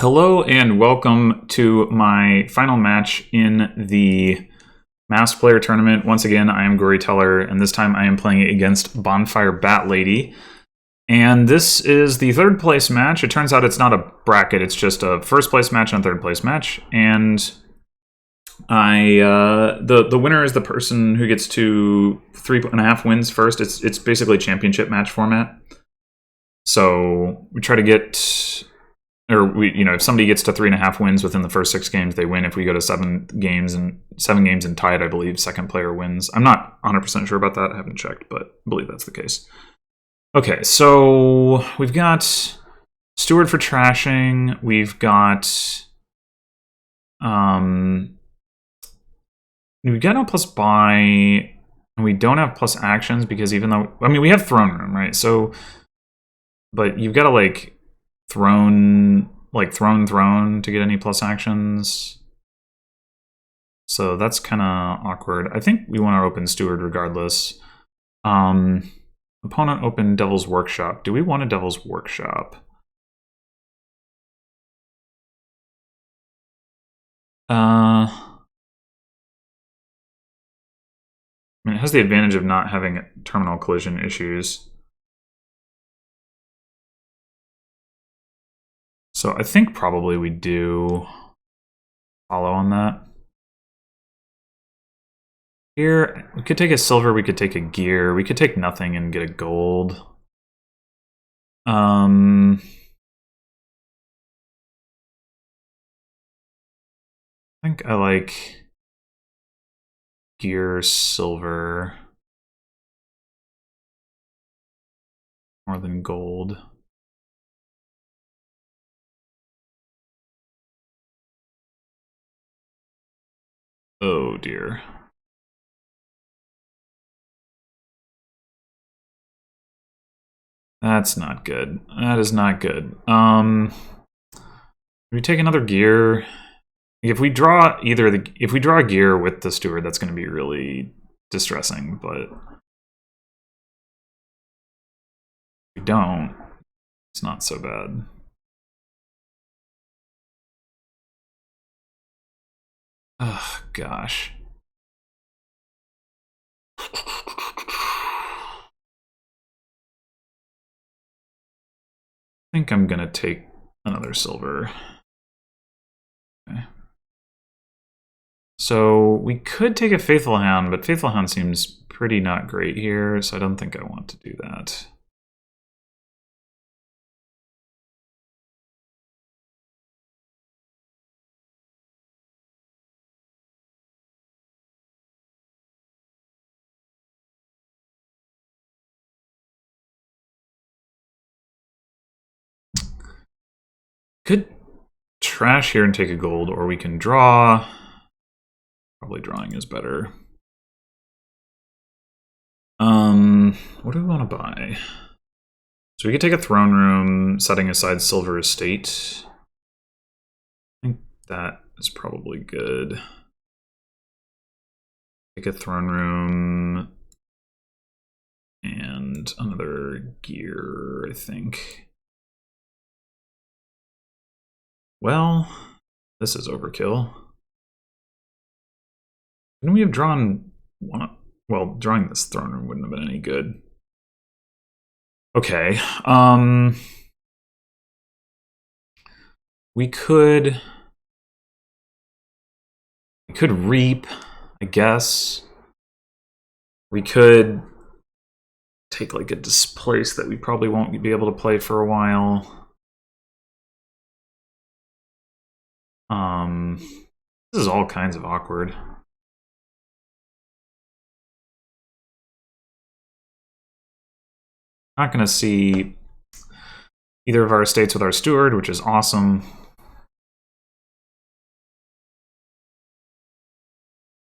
Hello and welcome to my final match in the Masked Player Tournament. Once again, I am Goryteller, and this time I am playing against Bonfire Bat Lady. And this is the third place match. It turns out it's not a bracket, it's just a first place match and a third place match. And the winner is the person who gets to 3.5 wins first. It's basically championship match format. So we try to get, or if somebody gets to 3.5 wins within the first 6 games, they win. If we go to 7 games and tie it, I believe second player wins. I'm not 100% sure about that. I haven't checked, but I believe that's the case. Okay, so we've got Steward for trashing. We've got no plus buy, and we don't have plus actions because even though we have throne room, right? So, but you've got to like throne to get any plus actions. So that's kind of awkward. I think we want to open Steward regardless. Opponent opened Devil's Workshop. Do we want a Devil's Workshop? It has the advantage of not having terminal collision issues. So I think probably we do follow on that. Here, we could take a silver, we could take a gear, we could take nothing and get a gold. I think I like gear, silver more than gold. Oh dear. That's not good. That is not good. We take another gear. If we draw if we draw a gear with the Steward, that's going to be really distressing, but if we don't, it's not so bad. Oh gosh. I think I'm gonna take another silver. Okay. So we could take a Faithful Hound, but Faithful Hound seems pretty not great here, so I don't think I want to do that. Could trash here and take a gold, or we can draw. Probably drawing is better. What do we want to buy? So we could take a throne room, setting aside Silver Estate. I think that is probably good. Take a throne room and another gear, I think. Well, this is overkill. Couldn't we have drawn one? Well, drawing this throne room wouldn't have been any good. Okay. We could reap, I guess. We could take like a displace that we probably won't be able to play for a while. This is all kinds of awkward. Not going to see either of our estates with our Steward, which is awesome.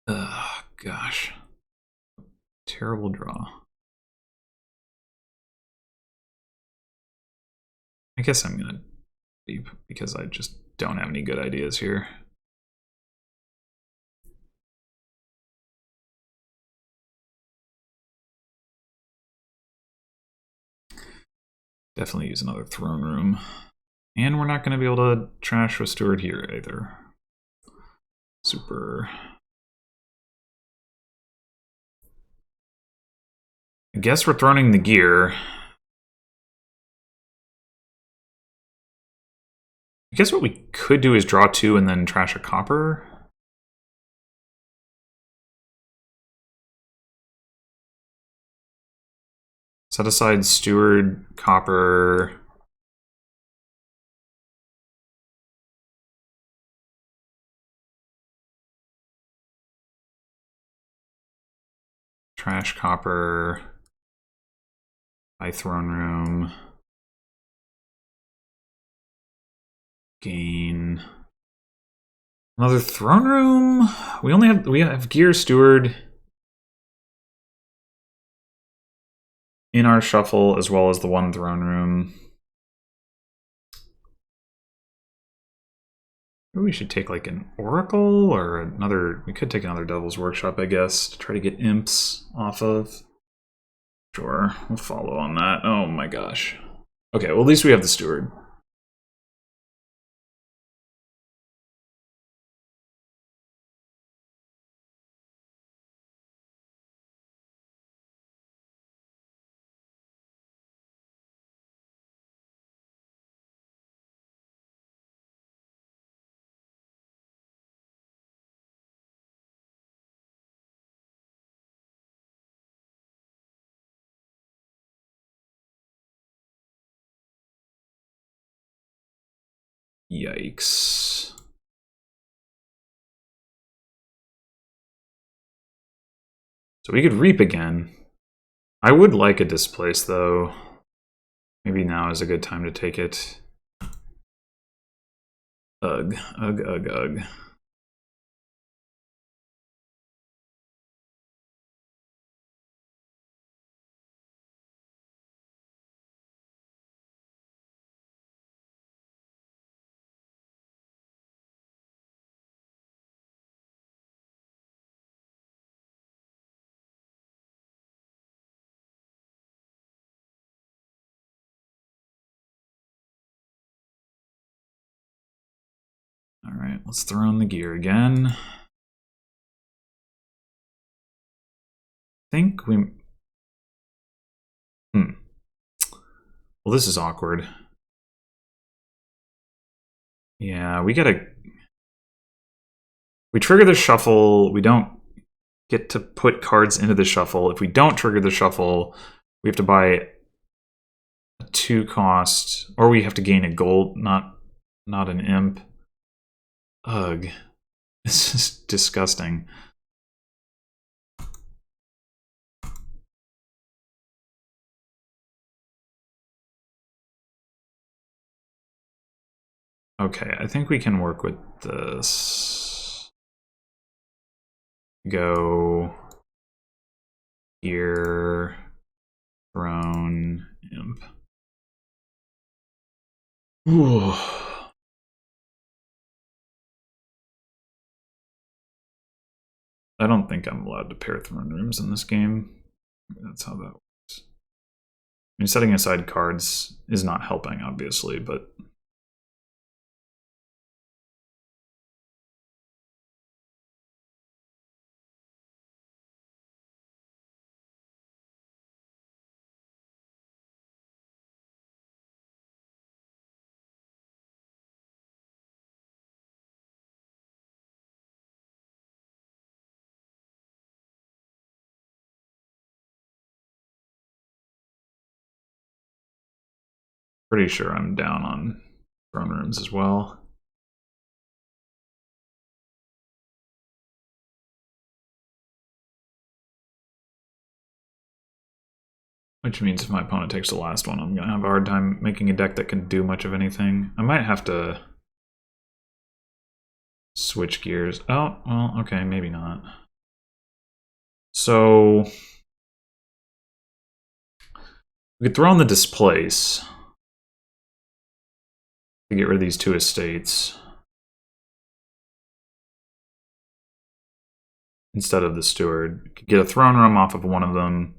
Ugh, gosh. Terrible draw. I guess I'm going to leave because I just don't have any good ideas here. Definitely use another throne room. And we're not going to be able to trash with steward here either. Super. I guess we're throwing the gear. I guess what we could do is draw 2 and then trash a copper. Set aside steward, copper. Trash copper. Buy throne room. Gain. Another throne room. We have gear steward in our shuffle as well as the 1 throne room. Maybe we should take like an oracle or another. We could take another devil's workshop, I guess, to try to get imps off of. Sure, we'll follow on that. Oh my gosh. Okay, well at least we have the steward. Yikes. So we could reap again. I would like a displace though. Maybe now is a good time to take it. Ugh, ugh, ugh, ugh. All right, let's throw in the gear again. I think we... Well, this is awkward. Yeah, we gotta... We trigger the shuffle, we don't get to put cards into the shuffle. If we don't trigger the shuffle, we have to buy a 2 cost, or we have to gain a gold, not an imp. Ugh. This is disgusting. Okay, I think we can work with this. Go here, throne, imp. Ooh. I don't think I'm allowed to pair throne rooms in this game. That's how that works. I mean, setting aside cards is not helping, obviously, but... Pretty sure I'm down on throne rooms as well. Which means if my opponent takes the last one, I'm going to have a hard time making a deck that can do much of anything. I might have to switch gears. Oh, well, okay, maybe not. So we could throw in the displace to get rid of these 2 estates instead of the steward. Could get a throne room off of one of them.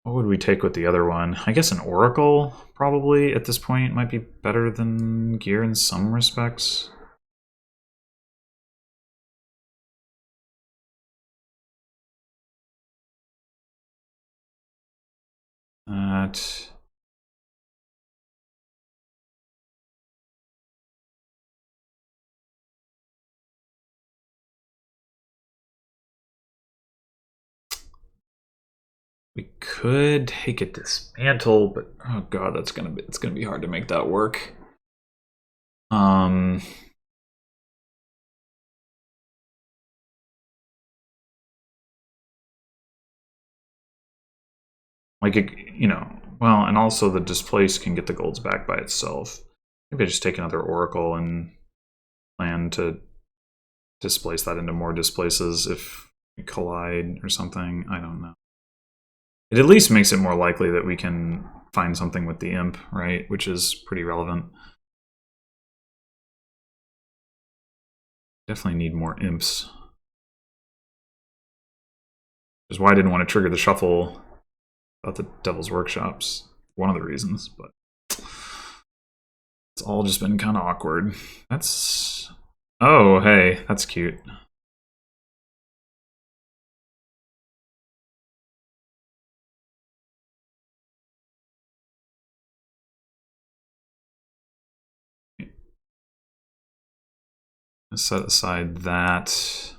What would we take with the other one? I guess an Oracle, probably, at this point, might be better than gear in some respects. That... We could take a dismantle, but oh god, it's gonna be hard to make that work. Like, you know, well, and also the displace can get the golds back by itself. Maybe I just take another Oracle and plan to displace that into more displaces if we collide or something. I don't know. It at least makes it more likely that we can find something with the imp, right? Which is pretty relevant. Definitely need more imps. Which is why I didn't want to trigger the shuffle about the Devil's Workshops. One of the reasons, but it's all just been kind of awkward. That's... Oh, hey, that's cute. Let's set aside that.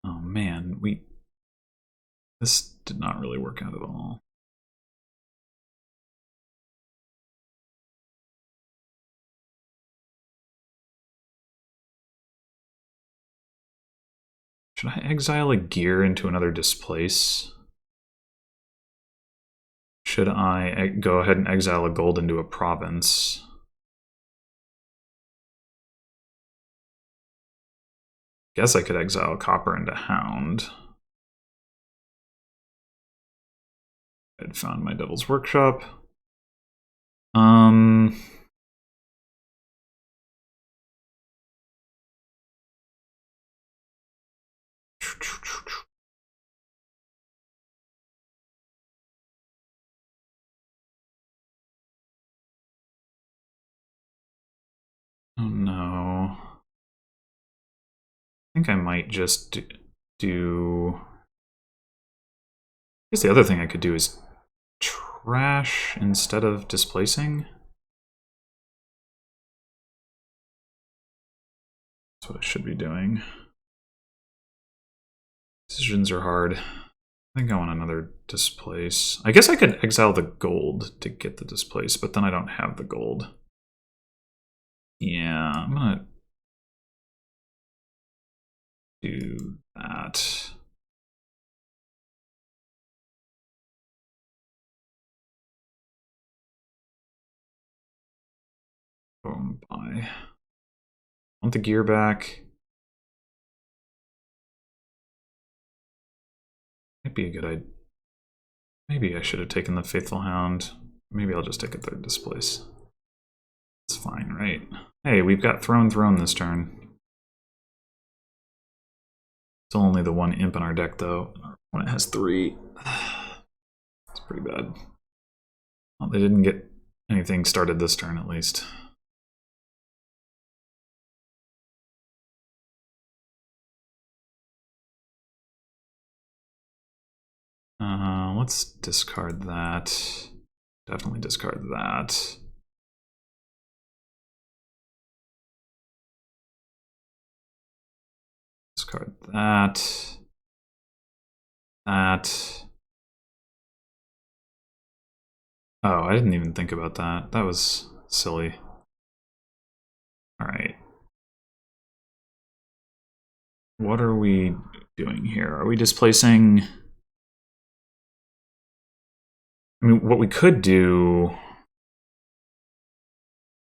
Oh man, this did not really work out at all. Should I exile a gear into another displace? Should I go ahead and exile a gold into a province? Guess I could exile copper into hound. I'd found my Devil's Workshop. Oh no. I think I might just do... I guess the other thing I could do is trash instead of displacing. That's what I should be doing. Decisions are hard. I think I want another displace. I guess I could exile the gold to get the displace, but then I don't have the gold. Yeah, I'm gonna do that. Boom, bye. Want the gear back. Might be a good idea. Maybe I should have taken the Faithful Hound. Maybe I'll just take a third displace. It's fine, right? Hey, we've got Throne this turn. Still only the one imp in our deck, though. When it has 3. It's pretty bad. Well, they didn't get anything started this turn, at least. Let's discard that. Definitely discard that. Discard that. That. Oh, I didn't even think about that. That was silly. Alright. What are we doing here? Are we displacing... I mean, what we could do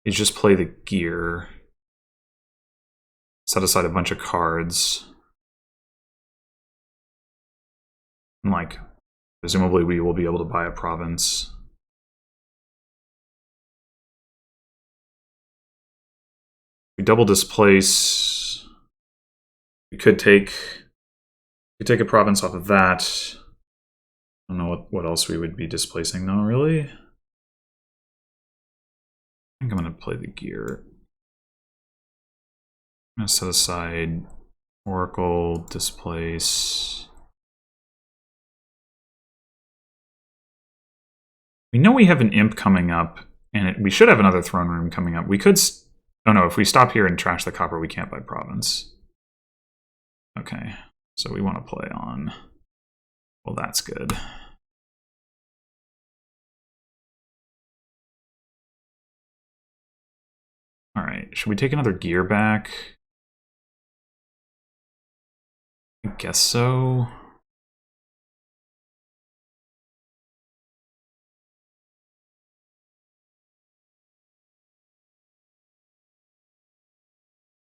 is just play the gear. Set aside a bunch of cards. And, like, presumably we will be able to buy a province. We double displace. We could take a province off of that. I don't know what else we would be displacing though, really. I think I'm going to play the gear. I'm going to set aside Oracle, displace. We know we have an imp coming up, and we should have another throne room coming up. We could... Oh no, if we stop here and trash the copper, we can't buy province. Okay, so we want to play on... Well, that's good. Alright, should we take another gear back? I guess so.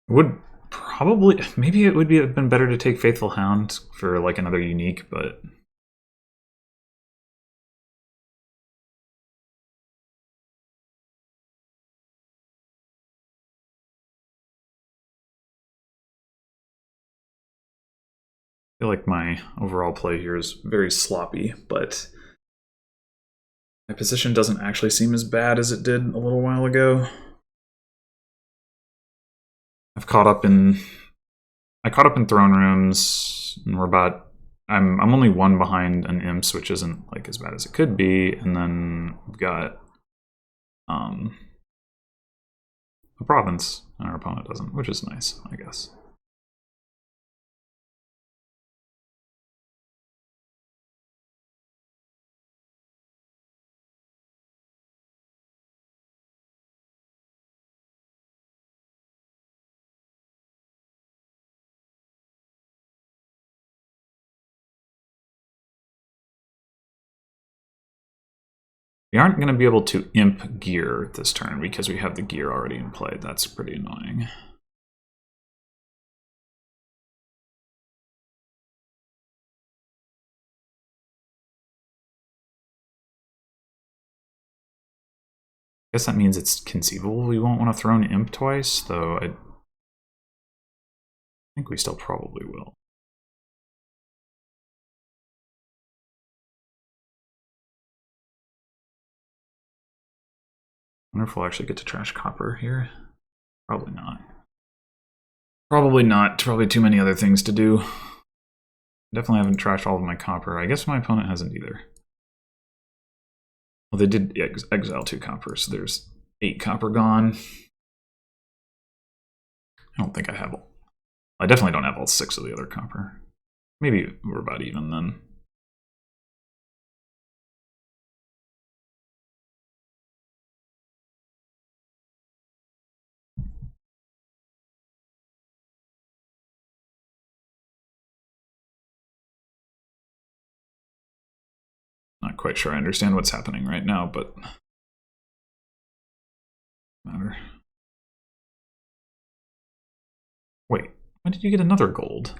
Would probably... Maybe it would have been better to take Faithful Hound for like another unique, but... I feel like my overall play here is very sloppy, but my position doesn't actually seem as bad as it did a little while ago. I caught up in throne rooms, and we're about... I'm only one behind an imps, which isn't like as bad as it could be, and then we've got a province, and our opponent doesn't, which is nice, I guess. We aren't going to be able to imp gear this turn because we have the gear already in play. That's pretty annoying. I guess that means it's conceivable we won't want to throw an imp twice, though I think we still probably will. I wonder if we'll actually get to trash copper here. Probably not. Probably not. Probably too many other things to do. Definitely haven't trashed all of my copper. I guess my opponent hasn't either. Well, they did exile 2 copper, so there's 8 copper gone. I don't think I have... I definitely don't have all 6 of the other copper. Maybe we're about even then. Not quite sure I understand what's happening right now, but matter. Wait, when did you get another gold?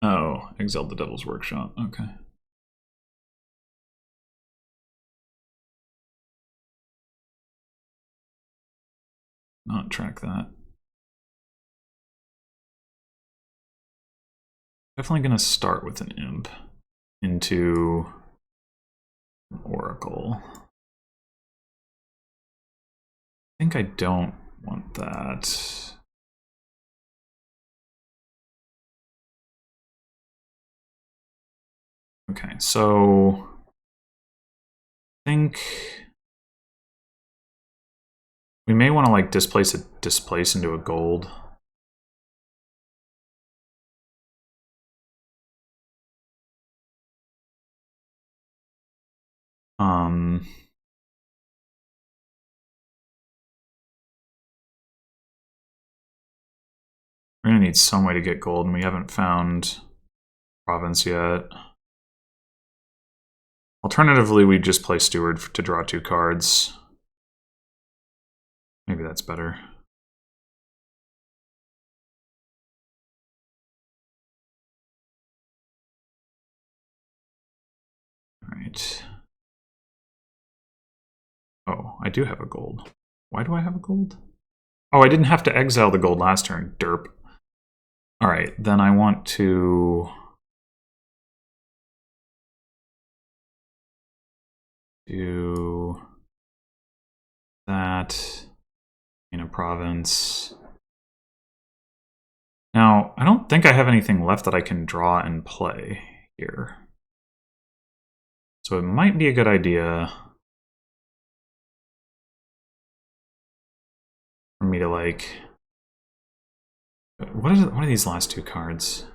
Oh, exiled the Devil's Workshop. Okay. Not track that. Definitely going to start with an imp into Oracle. I think I don't want that. Okay, so I think we may want to like displace into a gold. We're gonna need some way to get gold, and we haven't found province yet. Alternatively, we just play Steward to draw 2 cards. Maybe that's better. All right. Oh, I do have a gold. Why do I have a gold? Oh, I didn't have to exile the gold last turn. Derp. All right, then I want to... Do that in a province. Now, I don't think I have anything left that I can draw and play here. So it might be a good idea for me to like... What are these last two cards?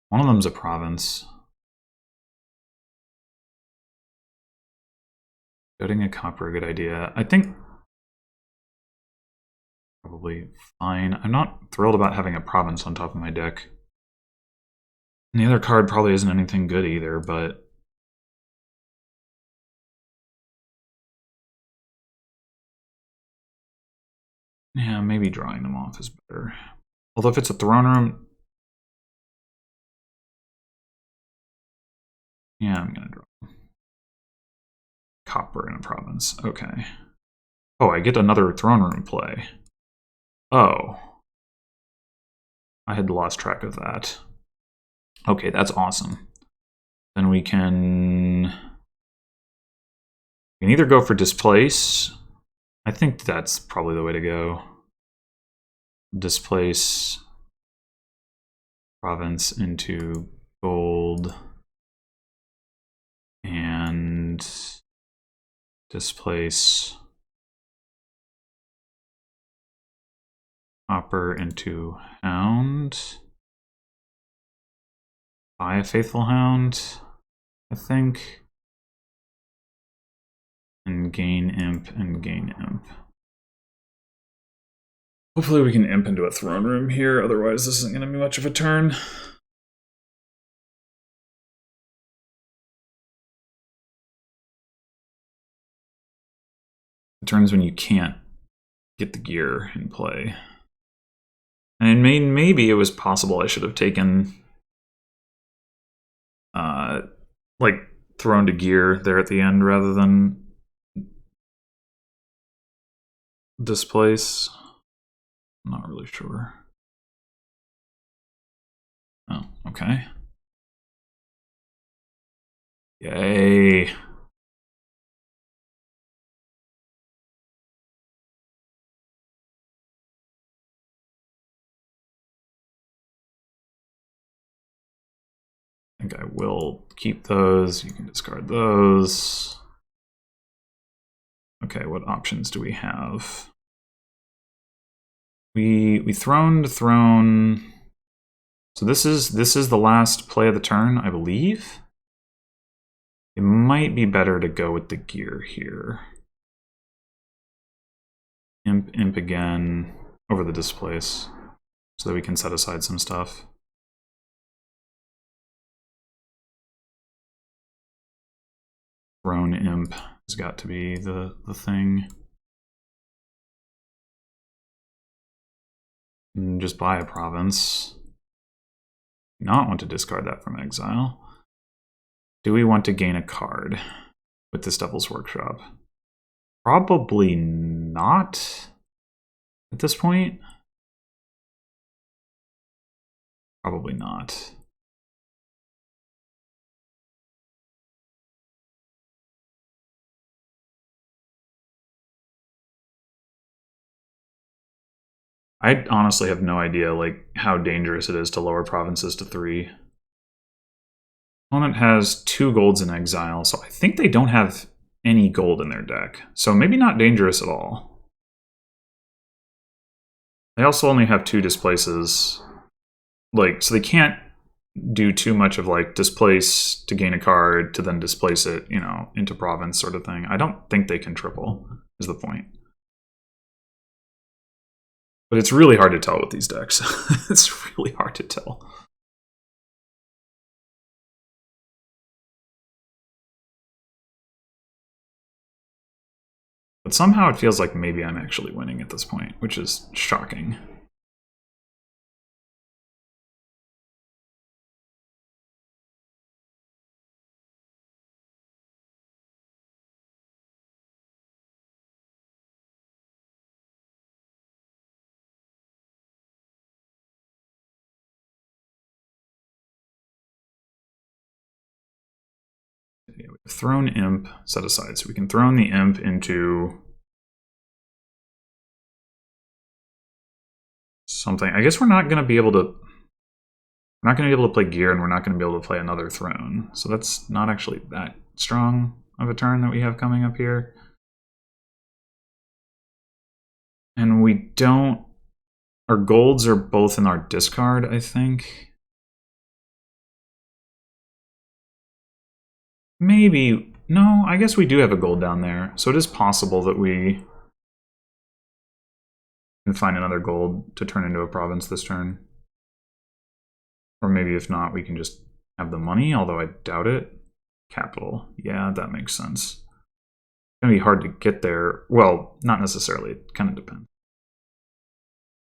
One of them's a province. Coding a copper, a good idea. I think probably fine. I'm not thrilled about having a province on top of my deck. And the other card probably isn't anything good either, but... yeah, maybe drawing them off is better. Although if it's a throne room... yeah, I'm gonna draw. Copper in a province, okay. Oh, I get another throne room play. Oh. I had lost track of that. Okay, that's awesome. Then we can either go for displace. I think that's probably the way to go. Displace province into gold and displace copper into hound. Buy a faithful hound, I think. And gain imp and gain imp. Hopefully we can imp into a throne room here, otherwise this isn't going to be much of a turn. Turns when you can't get the gear in play. And maybe it was possible I should have taken like thrown to gear there at the end rather than displace. I'm not really sure. Oh, okay. Yay. I think I will keep those. You can discard those. Okay, what options do we have? We throned throne. So this is the last play of the turn, I believe. It might be better to go with the gear here. Imp again over the displace so that we can set aside some stuff. Throne imp has got to be the thing. And just buy a province. Not want to discard that from exile. Do we want to gain a card with this Devil's Workshop? Probably not at this point. Probably not. I honestly have no idea like how dangerous it is to lower provinces to 3. Opponent has 2 golds in exile, so I think they don't have any gold in their deck. So maybe not dangerous at all. They also only have 2 displaces. Like, so they can't do too much of like displace to gain a card to then displace it, you know, into province sort of thing. I don't think they can triple, is the point. But it's really hard to tell with these decks. It's really hard to tell. But somehow it feels like maybe I'm actually winning at this point, which is shocking. yeah, we have thrown imp set aside, so we can throw the imp into something. I guess we're not going to be able to. We're not going to be able to play gear, and we're not going to be able to play another throne. So that's not actually that strong of a turn that we have coming up here. And we don't. Our golds are both in our discard, I think. Maybe. No, I guess we do have a gold down there. So it is possible that we can find another gold to turn into a province this turn. Or maybe if not, we can just have the money, although I doubt it. Capital. Yeah, that makes sense. It's going to be hard to get there. Well, not necessarily. It kind of depends.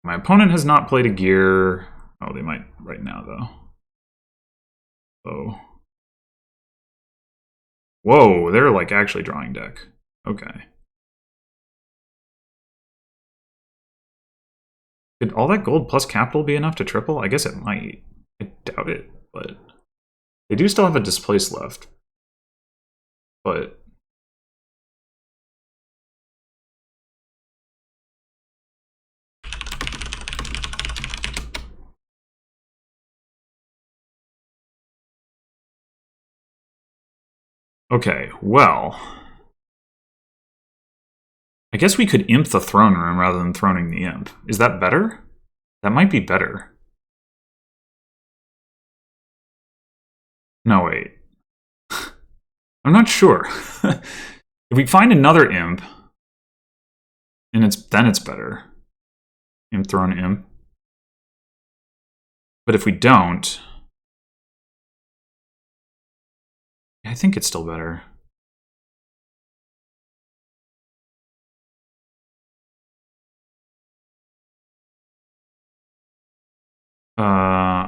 My opponent has not played a gear. Oh, they might right now, though. Oh. Whoa, they're like actually drawing deck. Okay. Could all that gold plus capital be enough to triple? I guess it might. I doubt it, but they do still have a displace left. But okay, well, I guess we could imp the throne room rather than throning the imp. Is that better? That might be better. No, wait. I'm not sure. If we find another imp, and then it's better. Imp throne imp. But if we don't, I think it's still better.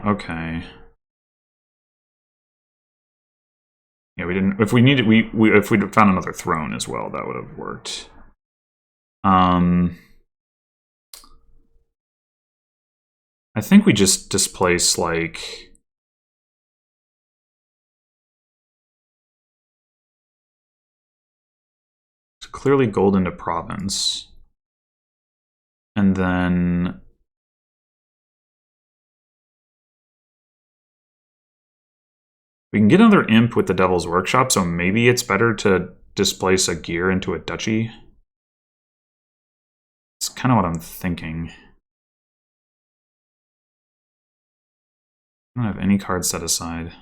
Okay. Yeah, we didn't. If we needed, if we'd found another throne as well, that would have worked. I think we just displace like. Clearly gold into province. And then we can get another imp with the Devil's Workshop, so maybe it's better to displace a gear into a duchy. It's kind of what I'm thinking. I don't have any cards set aside.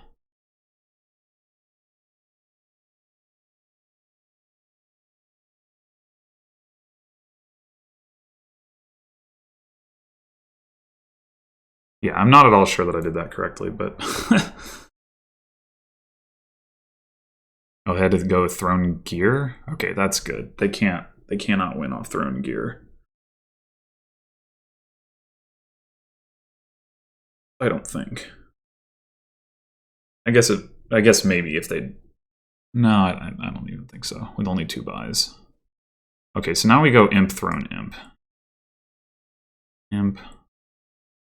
Yeah, I'm not at all sure that I did that correctly, but... Oh, they had to go with Throne Gear? Okay, that's good. They cannot win off Throne Gear. I don't think. I guess maybe if they... No, I don't even think so, with only 2 buys. Okay, so now we go Imp, Throne, Imp. Imp,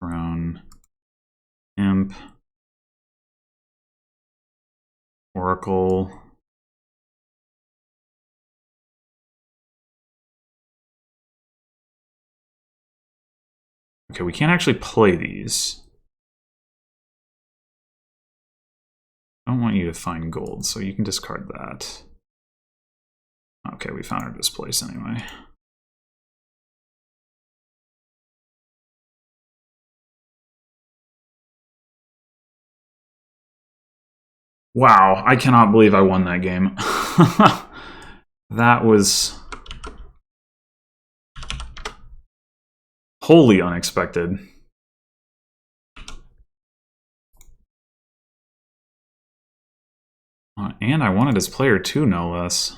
Throne, Imp, Oracle. Okay, we can't actually play these. I don't want you to find gold, so you can discard that. Okay, we found our displace anyway. Wow, I cannot believe I won that game. That was wholly unexpected. And I wanted his player too, no less.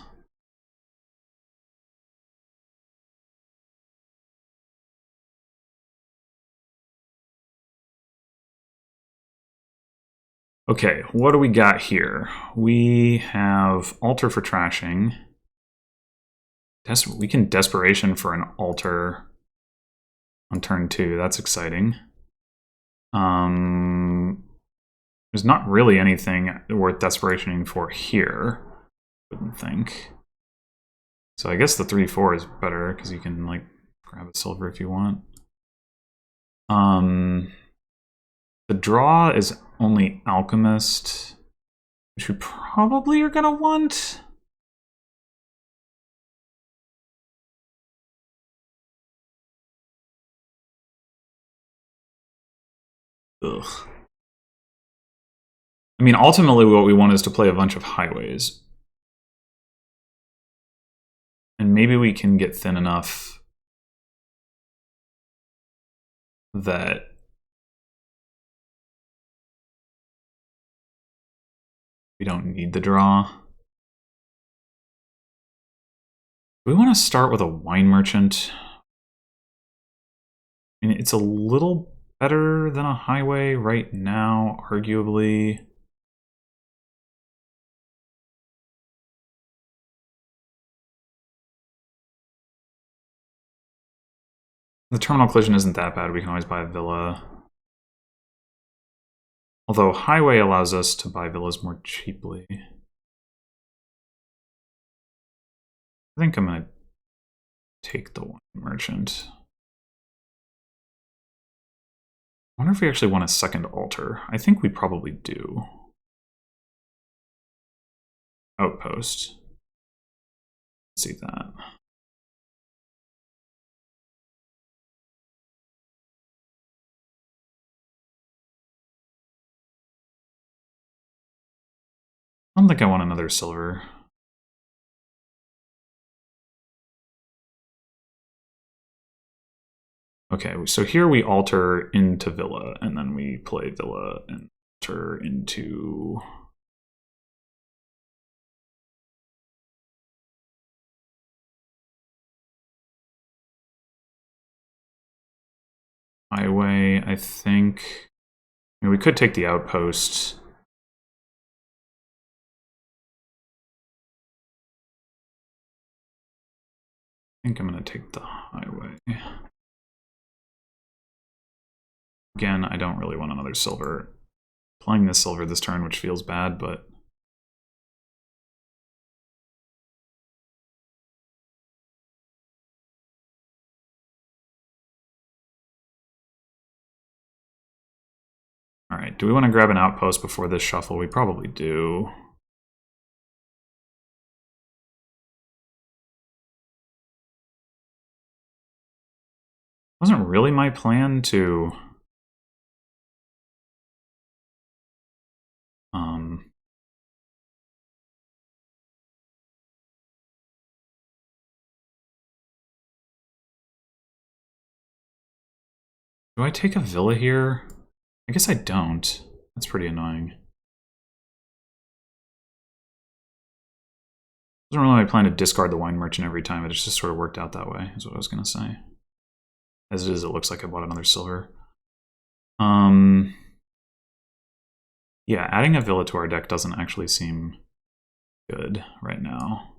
Okay, what do we got here? We have Altar for trashing. We can Desperation for an Altar on turn 2. That's exciting. There's not really anything worth desperationing for here, I wouldn't think. So I guess the 3-4 is better because you can like grab a silver if you want. The draw is only Alchemist, which we probably are gonna want. Ugh. I mean, ultimately what we want is to play a bunch of highways. And maybe we can get thin enough that we don't need the draw. We want to start with a wine merchant. I mean, it's a little better than a highway right now, arguably. The terminal collision isn't that bad. We can always buy a villa. Although highway allows us to buy villas more cheaply. I think I'm going to take the wine merchant. I wonder if we actually want a second altar. I think we probably do. Outpost. Let's see that. I don't think I want another silver. Okay, so here we alter into villa, and then we play villa and alter into... highway, I think. I mean, we could take the outpost. I think I'm going to take the highway. Again, I don't really want another silver. Playing this silver this turn, which feels bad, but... Alright, do we want to grab an outpost before this shuffle? We probably do. Wasn't really my plan to... Do I take a villa here? I guess I don't. That's pretty annoying. Wasn't really my plan to discard the wine merchant every time. It just sort of worked out that way, is what I was going to say. As it is, it looks like I bought another silver. Yeah, adding a villa to our deck doesn't actually seem good right now.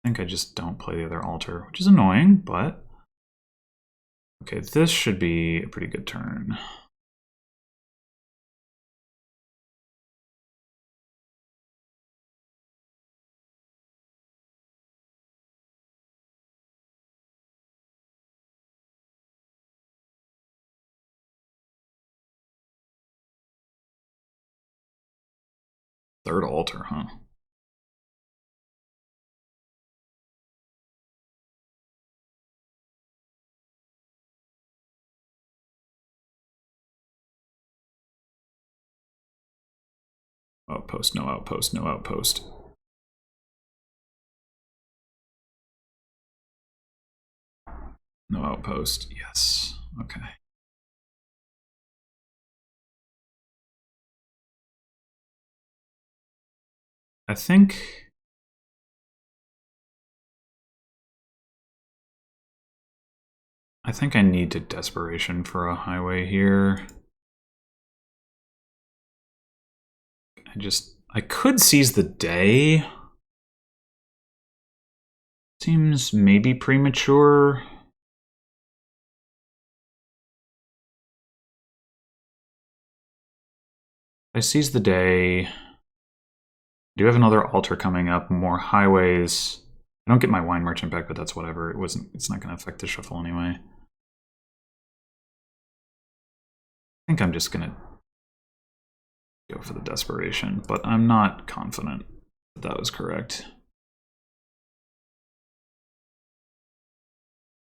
I think I just don't play the other altar, which is annoying, but... Okay, this should be a pretty good turn. Third altar, huh? Outpost, no outpost, no outpost. No outpost, yes. Okay. I think I need to desperation for a highway here. I could seize the day. Seems maybe premature. I seize the day. I do have another altar coming up, more highways. I don't get my wine merchant back, but that's whatever. It's not going to affect the shuffle anyway. I think I'm just going to go for the desperation, but I'm not confident that that was correct.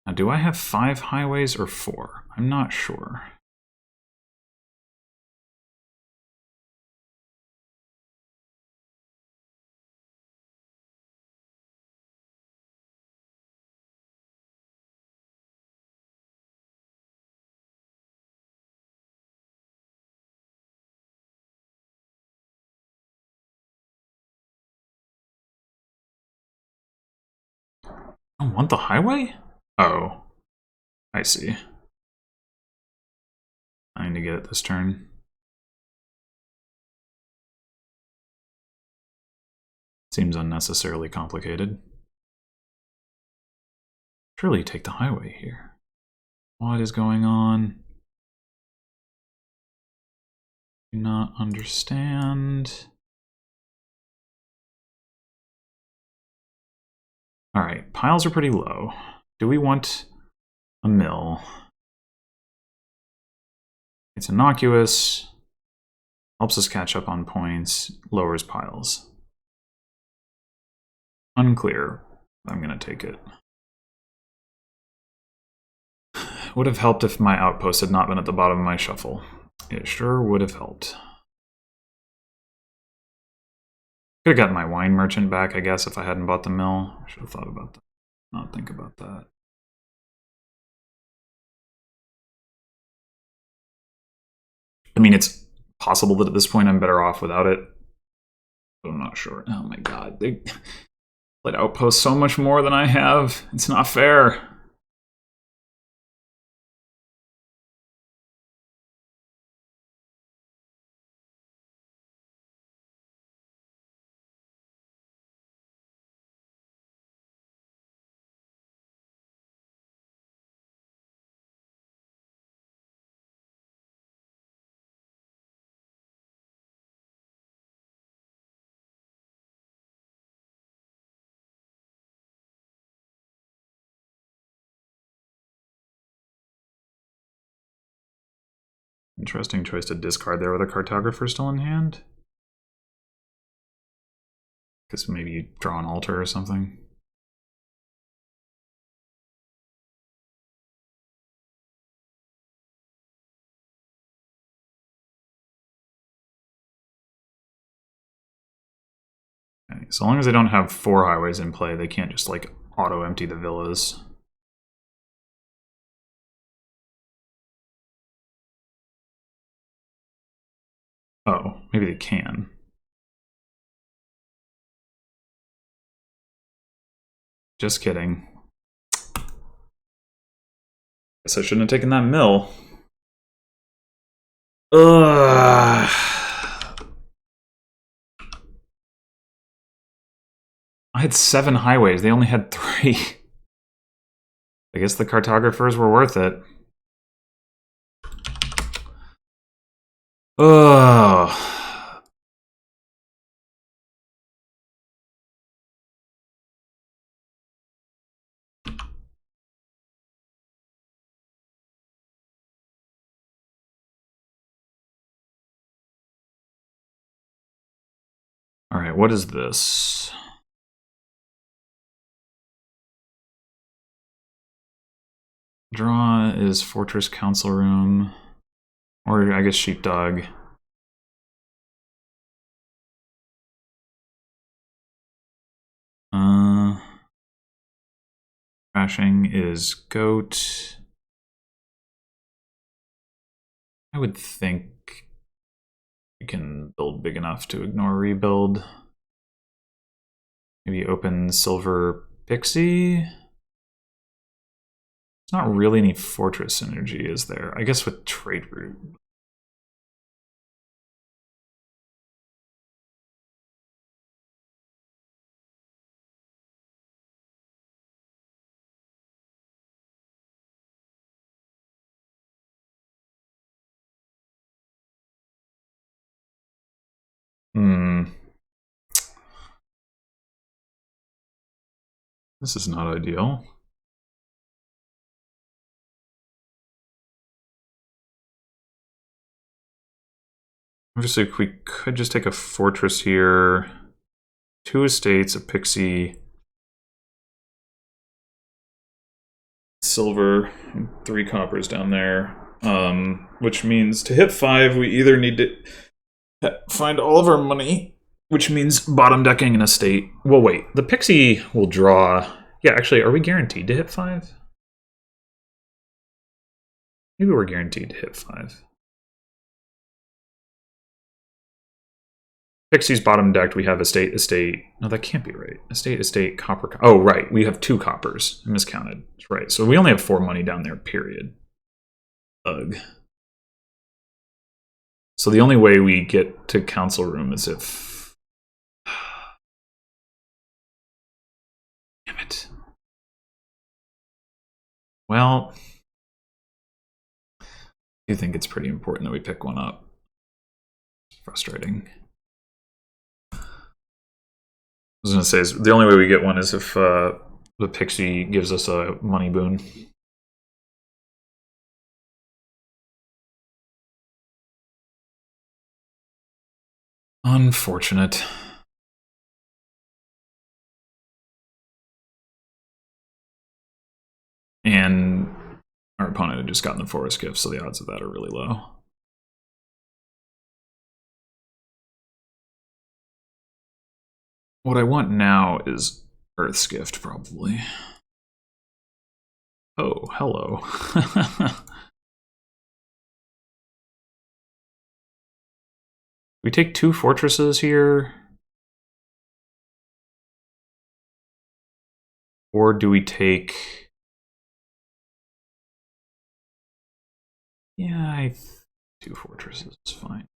Now, do I have 5 highways or 4? I'm not sure. I don't want the highway? Oh, I see. I need to get it this turn. Seems unnecessarily complicated. Surely take the highway here. What is going on? Do not understand. Alright, piles are pretty low. Do we want a mill? It's innocuous. Helps us catch up on points. Lowers piles. Unclear. I'm gonna take it. Would have helped if my outpost had not been at the bottom of my shuffle. It sure would have helped. Could have gotten my wine merchant back, I guess, if I hadn't bought the mill. I should have thought about that. Not think about that. I mean, it's possible that at this point I'm better off without it. But I'm not sure. Oh my god. They let outpost so much more than I have. It's not fair. Interesting choice to discard there with a cartographer still in hand. Because maybe you draw an altar or something. Okay, so long as they don't have 4 highways in play, they can't just like auto-empty the villas. Oh, maybe they can. Just kidding. Guess I shouldn't have taken that mill. Ugh. I had 7 highways. They only had 3. I guess the cartographers were worth it. Ugh. All right, what is this? Draw is Fortress Council Room, or I guess Sheepdog. Crashing is Goat. I would think you can build big enough to ignore rebuild. Maybe open Silver Pixie. There's not really any fortress synergy, is there? I guess with Trade Route. This is not ideal. Obviously, we could just take a fortress here. 2 estates, a pixie, silver, and 3 coppers down there. Which means to hit 5, we either need to find all of our money, which means bottom decking an estate. Well, wait, the pixie will draw. Yeah, actually, are we guaranteed to hit 5? Maybe we're guaranteed to hit 5. Pixie's bottom decked, we have estate, estate. No, that can't be right. Estate, estate, copper. Oh, right. We have 2 coppers. I miscounted. That's right. So we only have 4 money down there, period. Ugh. So the only way we get to council room is if... Damn it. Well, I do think it's pretty important that we pick one up. It's frustrating. I was going to say, the only way we get one is if the pixie gives us a money boon. Unfortunate. And our opponent had just gotten the forest gift, so the odds of that are really low. What I want now is Earth's Gift, probably. Oh, hello. We take 2 fortresses here? Or do we take... Yeah, 2 fortresses is fine.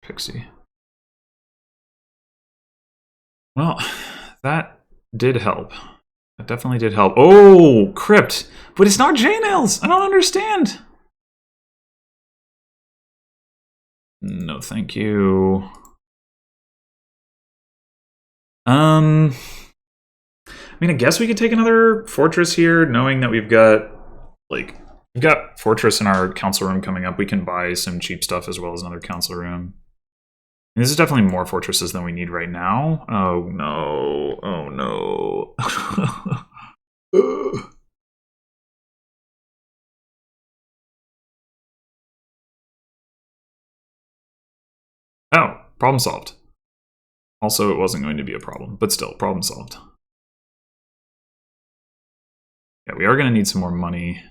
Pixie. Well, that did help. That definitely did help. Oh, Crypt! But it's not J-Nails! I don't understand! No, thank you. I mean, I guess we could take another fortress here, knowing that we've got, like, we've got fortress in our council room coming up. We can buy some cheap stuff as well as another council room. And this is definitely more fortresses than we need right now. Oh, no. Oh, no. Oh, problem solved. Also, it wasn't going to be a problem, but still, problem solved. Yeah, we are going to need some more money.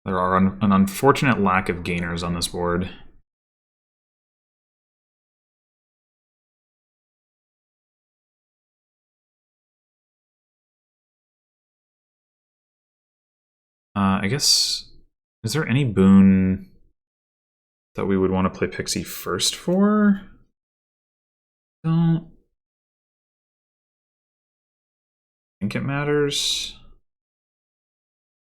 There are an unfortunate lack of gainers on this board. I guess, is there any boon that we would want to play Pixie first for? Don't think it matters.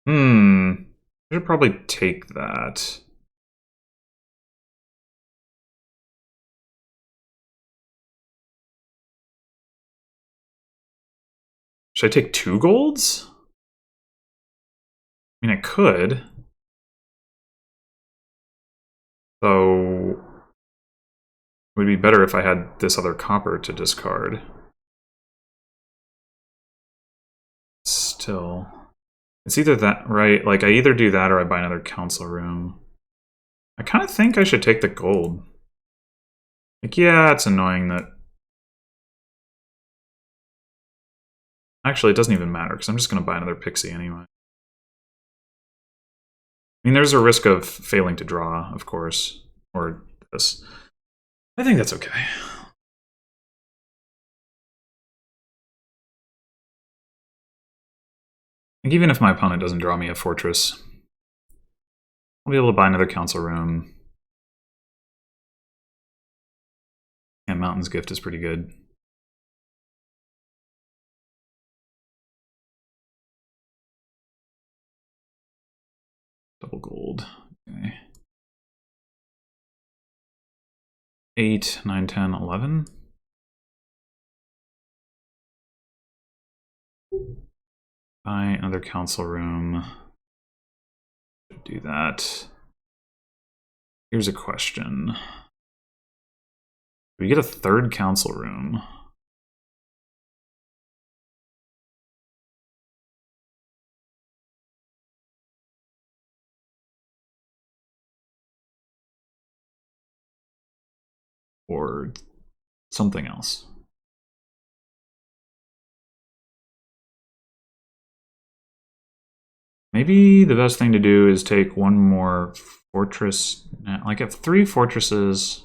I should probably take that. Should I take 2 golds? I mean, I could. Though, it would be better if I had this other copper to discard. Still. It's either that, right? Like, I either do that or I buy another council room. I kind of think I should take the gold. Like, yeah, it's annoying that... Actually, it doesn't even matter, because I'm just going to buy another pixie anyway. I mean, there's a risk of failing to draw, of course. Or this. I think that's okay. Like, even if my opponent doesn't draw me a fortress, I'll be able to buy another council room. And Mountain's Gift is pretty good. Double gold. Okay. 8, 9, 10, 11. Buy another council room. Do that. Here's a question. Do we get a third council room? Or something else? Maybe the best thing to do is take one more fortress. Like if 3 fortresses.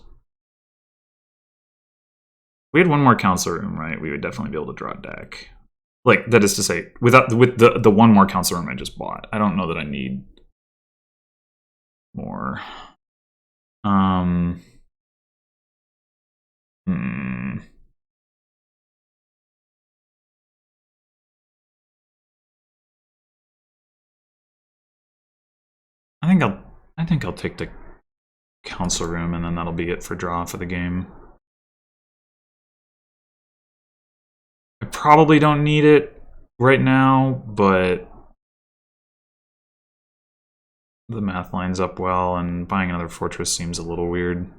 If we had one more council room, right? We would definitely be able to draw a deck. Like, that is to say, with the one more council room I just bought. I don't know that I need more. I think I'll take the council room, and then that'll be it for draw for the game. I probably don't need it right now, but the math lines up well, and buying another fortress seems a little weird.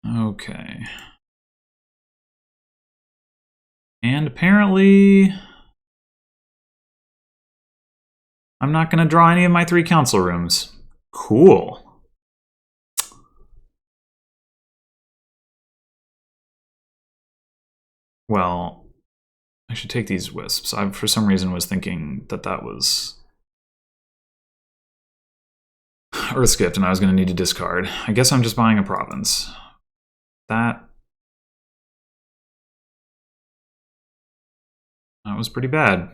Okay. And apparently, I'm not going to draw any of my 3 council rooms. Cool. Well, I should take these wisps. I, for some reason, was thinking that that was Earth Gift, and I was going to need to discard. I guess I'm just buying a province. That was pretty bad.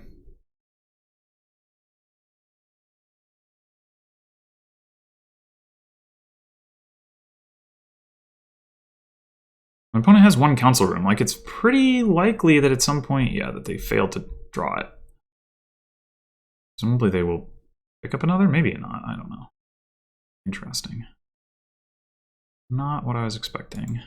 My opponent has 1 council room. Like, it's pretty likely that at some point, yeah, that they fail to draw it. Presumably they will pick up another? Maybe not. I don't know. Interesting. Not what I was expecting.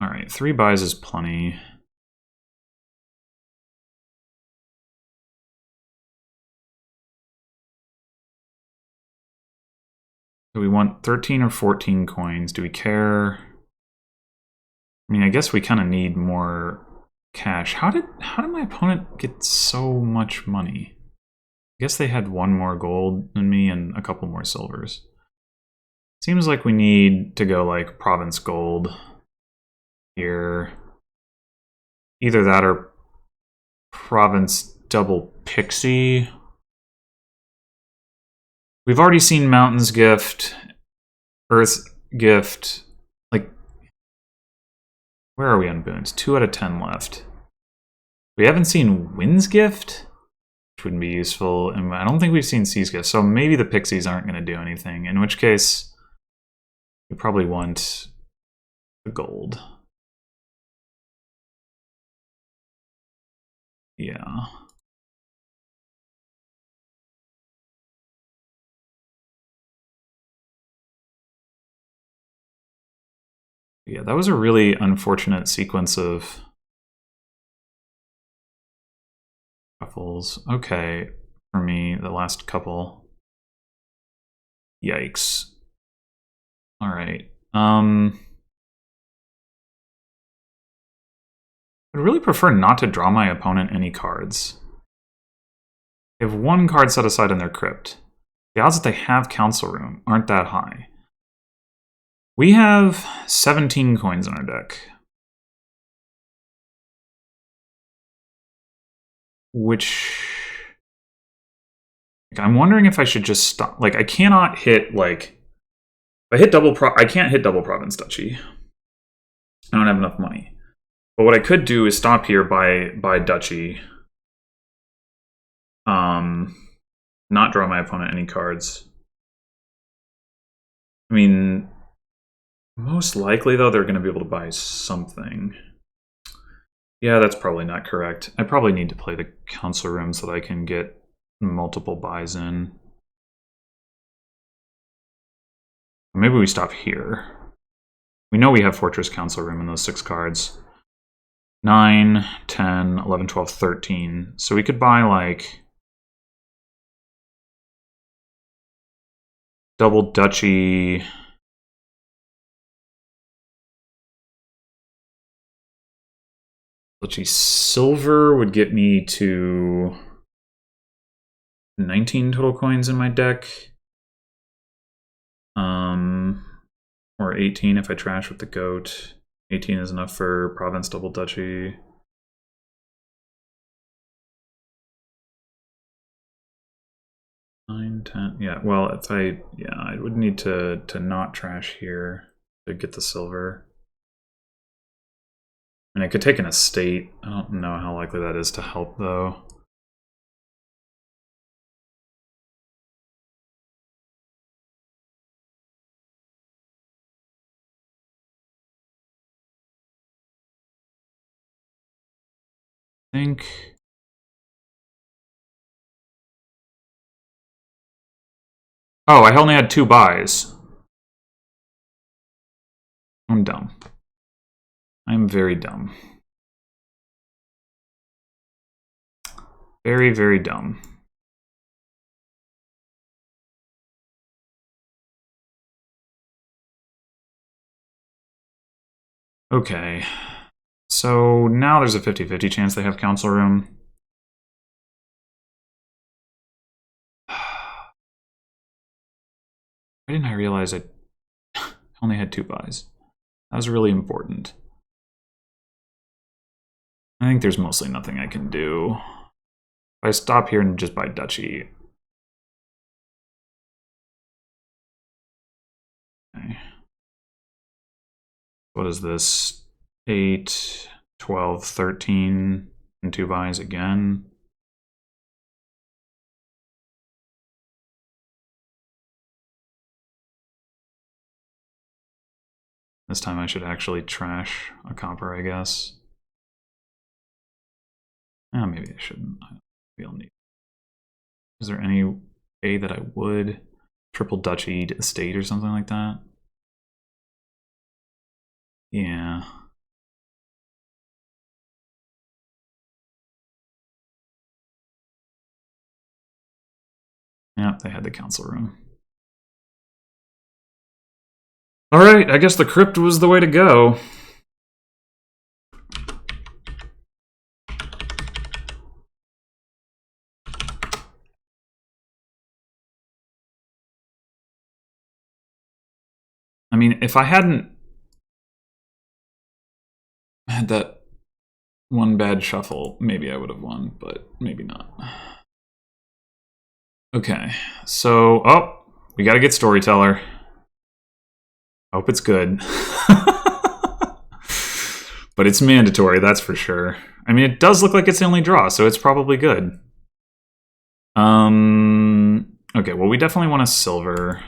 All right, 3 buys is plenty. Do we want 13 or 14 coins? Do we care? I mean, I guess we kind of need more cash. How did my opponent get so much money? I guess they had 1 more gold than me and a couple more silvers. Seems like we need to go like province gold here. Either that or province double pixie. We've already seen Mountains Gift, Earth Gift. Like, where are we on boons? 2 out of 10 left. We haven't seen Wind's Gift, which wouldn't be useful, and I don't think we've seen Sea's Gift, so maybe the pixies aren't going to do anything, in which case we probably want the gold. Yeah. Yeah, that was a really unfortunate sequence of shuffles. Okay, for me, the last couple. Yikes. All right. I'd really prefer not to draw my opponent any cards. They have 1 card set aside in their crypt. The odds that they have Council Room aren't that high. We have 17 coins in our deck. Which... like, I'm wondering if I should just stop. Like, I cannot hit, like... if I hit I can't hit double Province Duchy. I don't have enough money. But what I could do is stop here by Duchy. not draw my opponent any cards. I mean, most likely, though, they're going to be able to buy something. Yeah, that's probably not correct. I probably need to play the Council Room so that I can get multiple buys in. Maybe we stop here. We know we have Fortress Council Room in those 6 cards. 9, 10, 11, 12, 13. So we could buy, like, Double Duchy. Duchy Silver would get me to 19 total coins in my deck. Or 18 if I trash with the goat. 18 is enough for Province Double Duchy. Nine, 10. Yeah, well, if I would need to not trash here to get the silver. And I could take an estate. I don't know how likely that is to help, though. I think... Oh, I only had 2 buys. I'm dumb. I'm very dumb. Very, very dumb. Okay. So now there's a 50-50 chance they have Council Room. Why didn't I realize I only had 2 buys? That was really important. I think there's mostly nothing I can do. If I stop here and just buy Duchy. Okay. What is this? 8, 12, 13, and 2 buys again. This time I should actually trash a copper, I guess. Oh, maybe I shouldn't. Maybe I'll need. Is there any way that I would triple Duchy estate or something like that? Yeah. Yeah, they had the Council Room. Alright, I guess the Crypt was the way to go. I mean, if I hadn't had that one bad shuffle, maybe I would have won, but maybe not. Okay, so, oh, we gotta get Storyteller. Hope it's good. But it's mandatory, that's for sure. I mean, it does look like it's the only draw, so it's probably good. Okay, well, we definitely want a silver.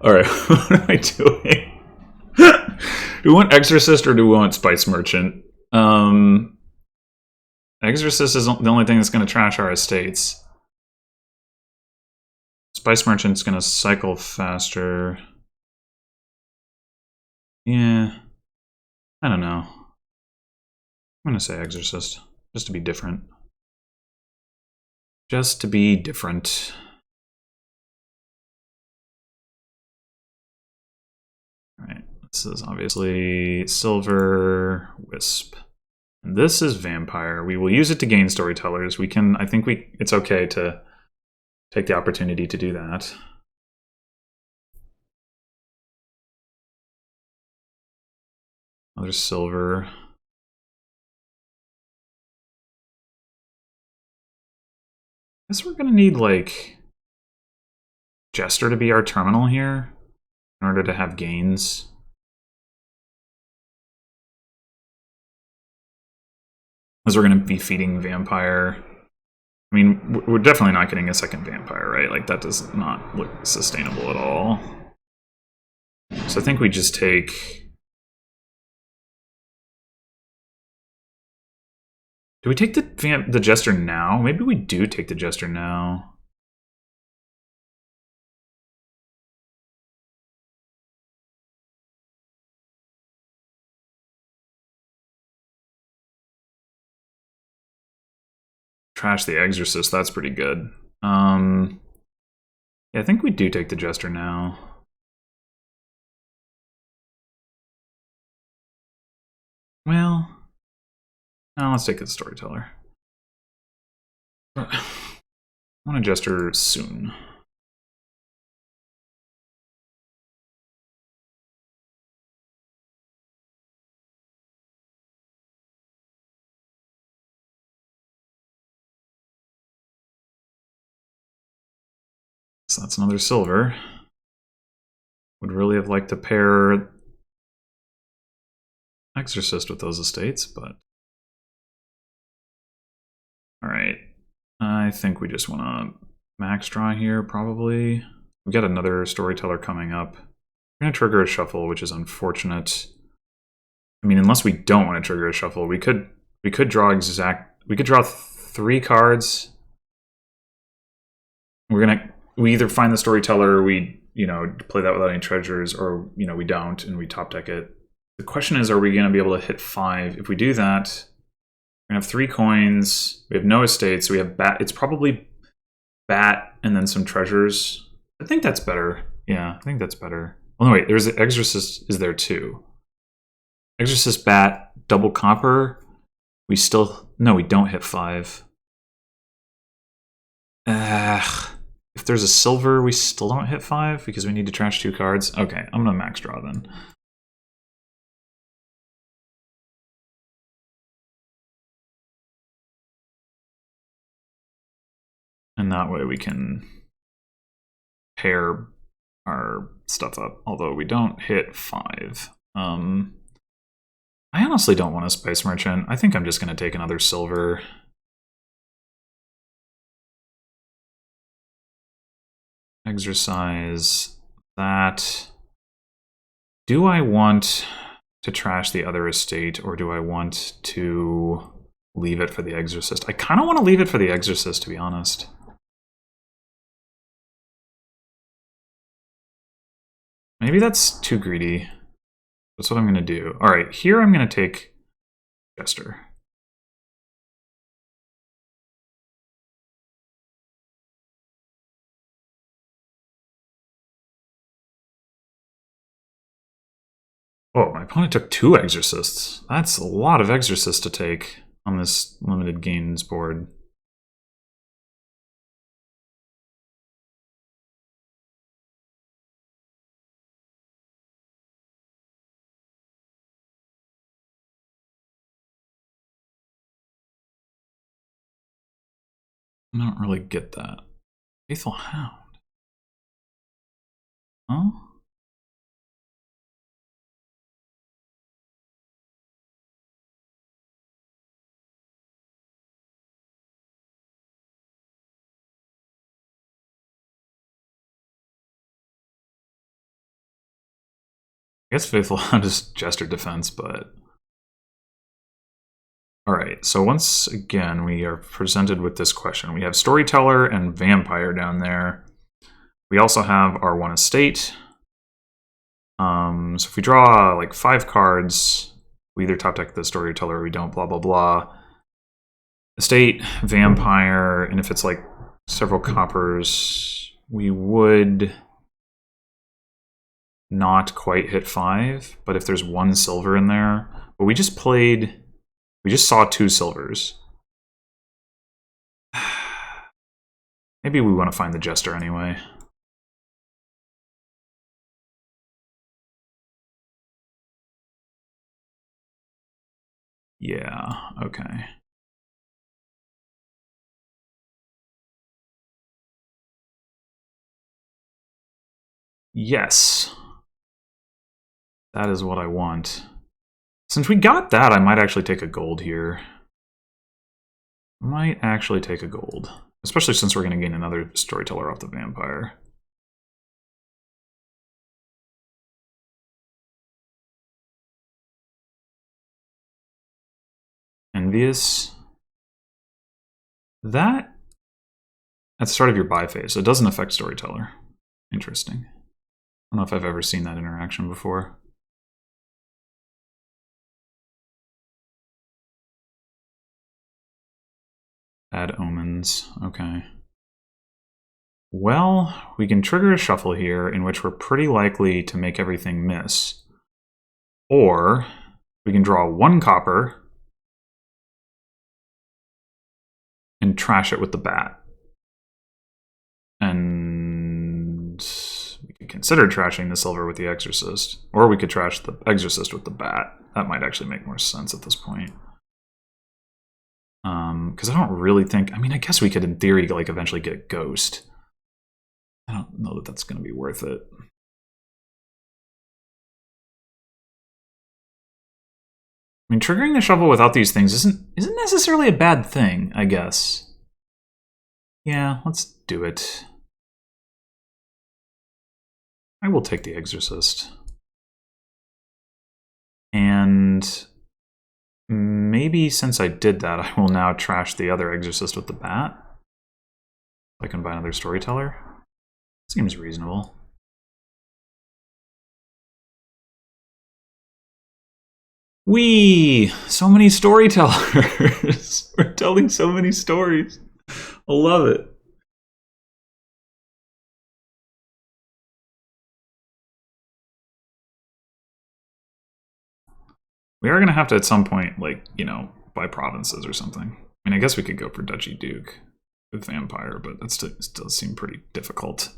Alright, what am I doing? Do we want Exorcist or do we want Spice Merchant? Exorcist is the only thing that's going to trash our estates. Spice Merchant's going to cycle faster. Yeah. I don't know. I'm going to say Exorcist, just to be different. Just to be different. Alright, This is obviously Silver Wisp. And this is Vampire. We will use it to gain Storytellers. We can, I think it's okay to take the opportunity to do that. Another Silver. I guess we're gonna need, like, Jester to be our terminal here in order to have gains. As we're going to be feeding Vampire. I mean, we're definitely not getting a second Vampire, right? Like, that does not look sustainable at all. So I think we just take... Do we take the Jester now? Maybe we do take the Jester now. Trash the Exorcist, that's pretty good. Yeah, I think we do take the Jester now. Well, no, let's take the Storyteller. I want a Jester soon. So that's another Silver. Would really have liked to pair Exorcist with those estates, but... Alright. I think we just want to max draw here, probably. We got another Storyteller coming up. We're going to trigger a shuffle, which is unfortunate. I mean, unless we don't want to trigger a shuffle, we could draw we could draw 3 cards. We either find the Storyteller, or we, play that without any treasures, or, we don't, and we top deck it. The question is, are we going to be able to hit 5? If we do that, we're going to have 3 coins, we have no estates, so we have Bat. It's probably Bat and then some treasures. I think that's better. Yeah, I think that's better. Oh, no, wait, there's the Exorcist is there too. Exorcist, Bat, double copper. No, we don't hit 5. If there's a Silver, we still don't hit 5 because we need to trash 2 cards. Okay, I'm gonna max draw then. And that way we can pair our stuff up, although we don't hit 5. I honestly don't want a Spice Merchant. I think I'm just gonna take another Silver. Exercise that. Do I want to trash the other estate, or do I want to leave it for the Exorcist? I kind of want to leave it for the Exorcist, to be honest. Maybe that's too greedy. That's what I'm going to do. Alright, here I'm going to take Jester. Oh, my opponent took 2 Exorcists. That's a lot of Exorcists to take on this limited gains board. I don't really get that. Faithful Hound. Huh? I guess Faithful Hound is Jester defense, but... Alright, so once again, we are presented with this question. We have Storyteller and Vampire down there. We also have our 1 estate. So if we draw like 5 cards, we either top deck the Storyteller or we don't, blah, blah, blah. Estate, Vampire, and if it's like several coppers, we would not quite hit 5, but if there's 1 silver in there, but we just saw 2 silvers. Maybe we want to find the Jester anyway. Yeah, okay. Yes. That is what I want. Since we got that, I might actually take a gold here. Might actually take a gold. Especially since we're going to gain another Storyteller off the Vampire. Envious. That at the start of your buy phase, so it doesn't affect Storyteller. Interesting. I don't know if I've ever seen that interaction before. Bad omens. Okay. Well, we can trigger a shuffle here in which we're pretty likely to make everything miss. Or we can draw 1 copper and trash it with the bat. And we could consider trashing the silver with the Exorcist. Or we could trash the Exorcist with the bat. That might actually make more sense at this point. Because I don't really think... I mean, I guess we could, in theory, like eventually get Ghost. I don't know that that's going to be worth it. I mean, triggering the shuffle without these things isn't necessarily a bad thing, I guess. Yeah, let's do it. I will take the Exorcist. And maybe since I did that, I will now trash the other Exorcist with the bat. I can buy another Storyteller. Seems reasonable. Whee! So many storytellers! We're telling so many stories. I love it. We are going to have to, at some point, like, you know, buy provinces or something. I mean, I guess we could go for Duchy Duke with Vampire, but that still does seem pretty difficult.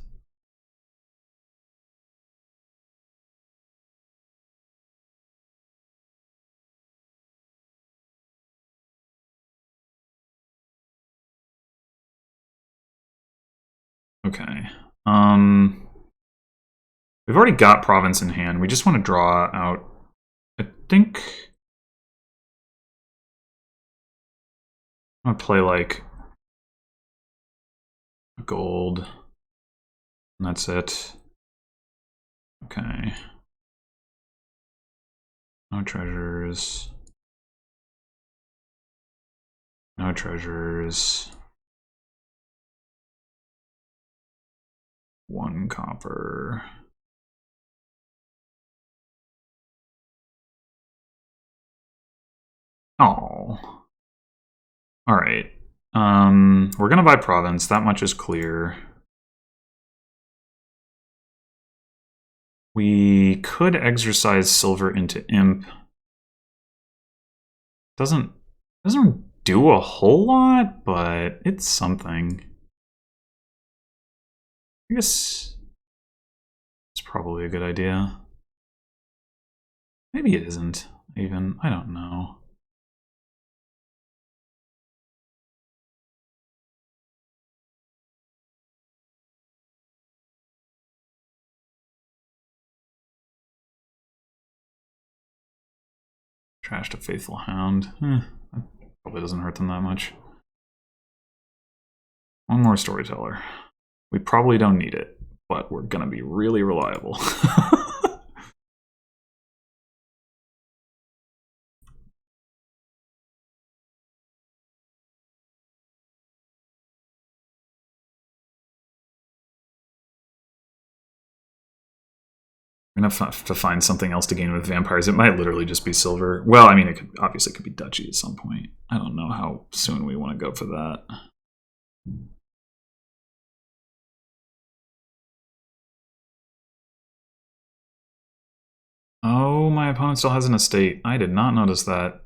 Okay. We've already got province in hand. We just want to draw out, I think... I'm going to play, like, gold. And that's it. Okay. No treasures. No treasures. 1 copper. Oh. Alright. We're gonna buy province. That much is clear. We could exercise silver into imp. Doesn't do a whole lot, but it's something. I guess it's probably a good idea. Maybe it isn't, even. I don't know. Trashed a faithful hound. That probably doesn't hurt them that much. 1 more storyteller. We probably don't need it, but we're gonna be really reliable. We're gonna have to find something else to gain with vampires. It might literally just be silver. Well, I mean, it could obviously could be duchy at some point. I don't know how soon we want to go for that. opponent still has an estate. I did not notice that.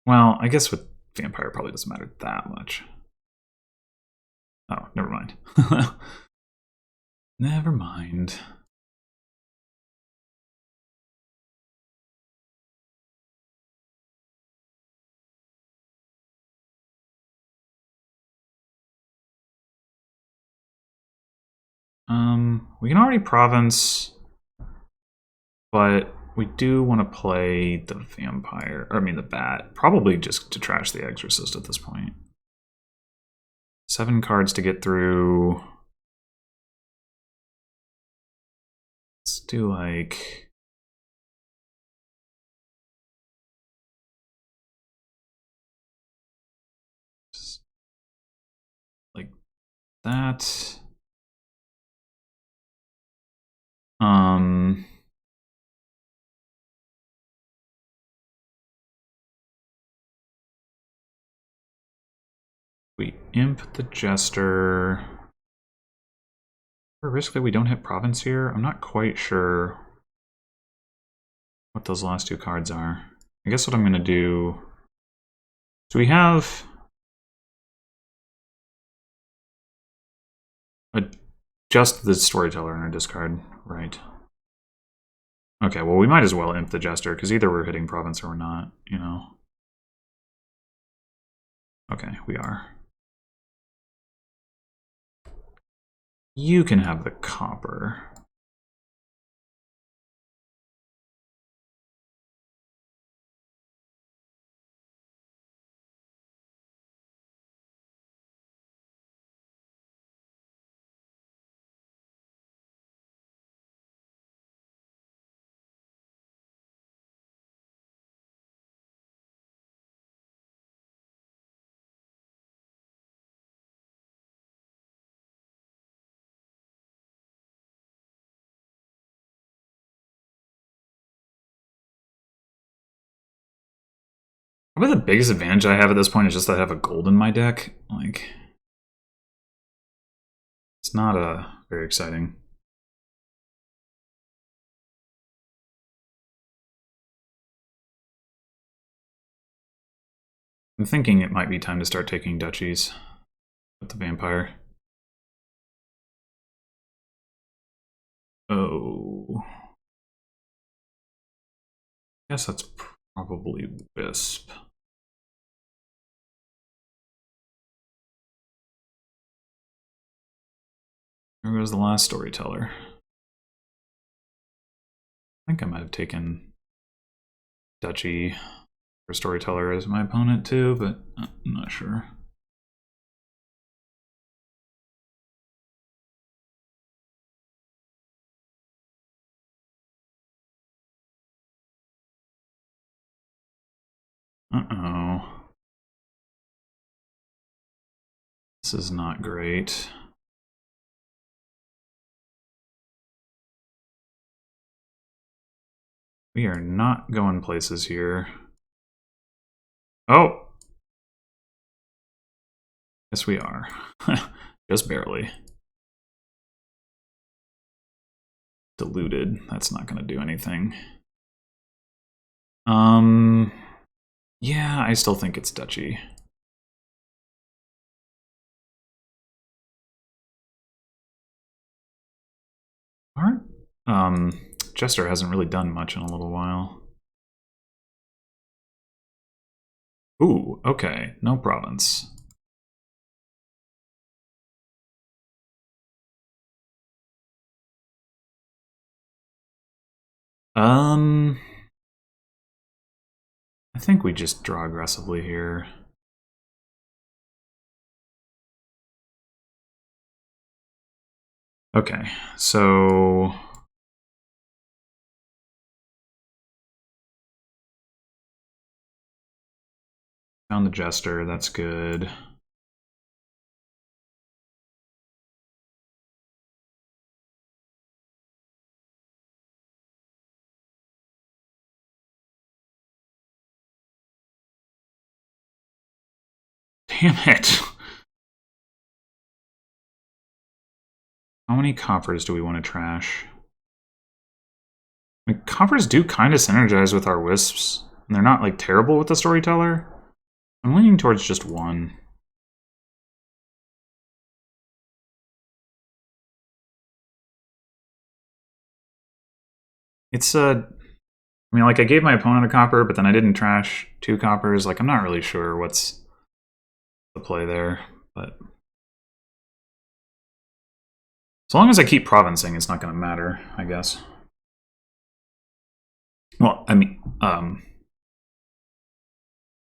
Well, I guess with Vampire probably doesn't matter that much. Oh, never mind. Never mind. We can already province, but we do want to play the vampire, or I mean the bat, probably just to trash the exorcist at this point. 7 cards to get through. Let's do like... just like that. We imp the jester. For a risk that we don't hit province here, I'm not quite sure what those last 2 cards are. I guess what I'm gonna do. So we have just the storyteller in our discard, right? Okay, well we might as well imp the jester, because either we're hitting province or we're not, you know. Okay, we are. You can have the copper. Probably the biggest advantage I have at this point is just that I have a gold in my deck. Like, it's not very exciting. I'm thinking it might be time to start taking duchies with the vampire. Oh. I guess that's probably Wisp. There goes the last storyteller. I think I might have taken Duchy or Storyteller as my opponent too, but I'm not sure. Uh-oh. This is not great. We are not going places here. Oh! Yes, we are. Just barely. Diluted. That's not going to do anything. Yeah, I still think it's Duchy. Jester hasn't really done much in a little while. Ooh, okay. No province. I think we just draw aggressively here. Okay, so... found the Jester, that's good. Damn it! How many coppers do we want to trash? I mean, coppers do kind of synergize with our wisps, and they're not like terrible with the storyteller. I'm leaning towards just one. It's I mean, like I gave my opponent a copper, but then I didn't trash 2 coppers. Like I'm not really sure what's the play there, but as long as I keep provincing, it's not going to matter, I guess. Well, I mean,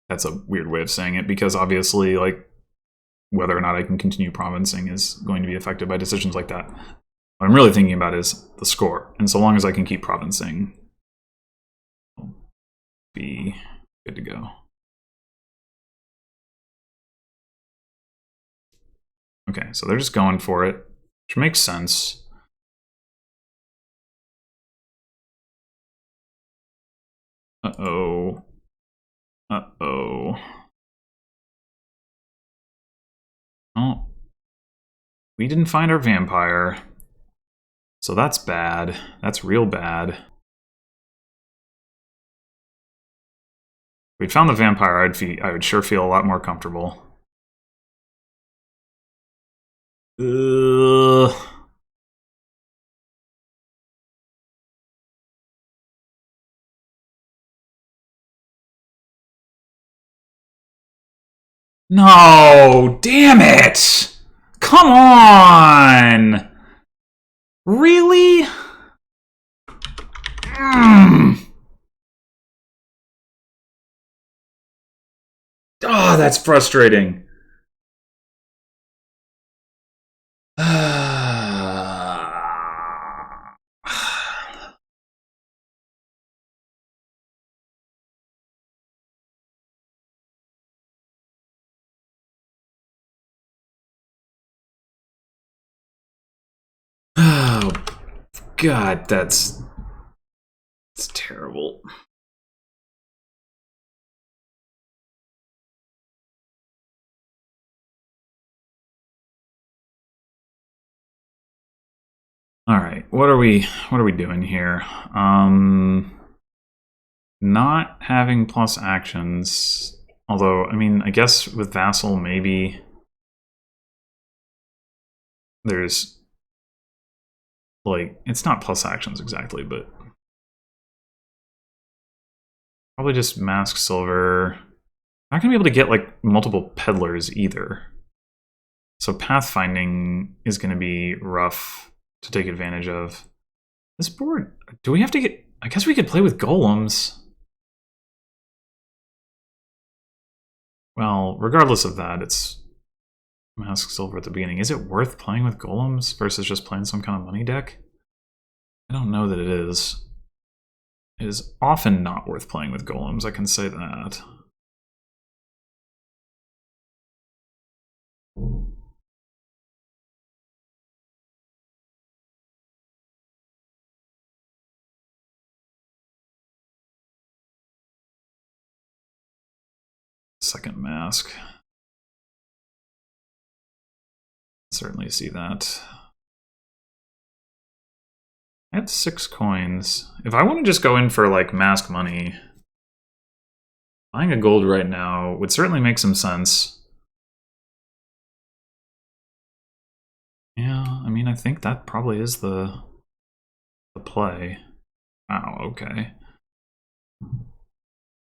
that's a weird way of saying it, because obviously, like, whether or not I can continue provincing is going to be affected by decisions like that. What I'm really thinking about is the score, and so long as I can keep provincing, I'll be good to go. Okay, so they're just going for it, which makes sense. Uh-oh. Uh-oh. Oh. We didn't find our vampire. So that's bad. That's real bad. If we'd found the vampire, I would sure feel a lot more comfortable. Ugh. No! Damn it! Come on! Really? Oh, that's frustrating. Oh, God, that's terrible. All right, what are we doing here? Not having plus actions. Although, I mean, I guess with Vassal, maybe there's, like, it's not plus actions exactly, but probably just Mask Silver. Not gonna be able to get, like, multiple peddlers either. So pathfinding is gonna be rough to take advantage of. This board, do we have to get, I guess we could play with golems. Well, regardless of that, it's Mask Silver at the beginning. Is it worth playing with golems versus just playing some kind of money deck? I don't know that it is. It is often not worth playing with golems, I can say that. Second mask. Certainly see that. I have 6 coins. If I want to just go in for, like, mask money, buying a gold right now would certainly make some sense. Yeah, I mean, I think that probably is the play. Wow, okay.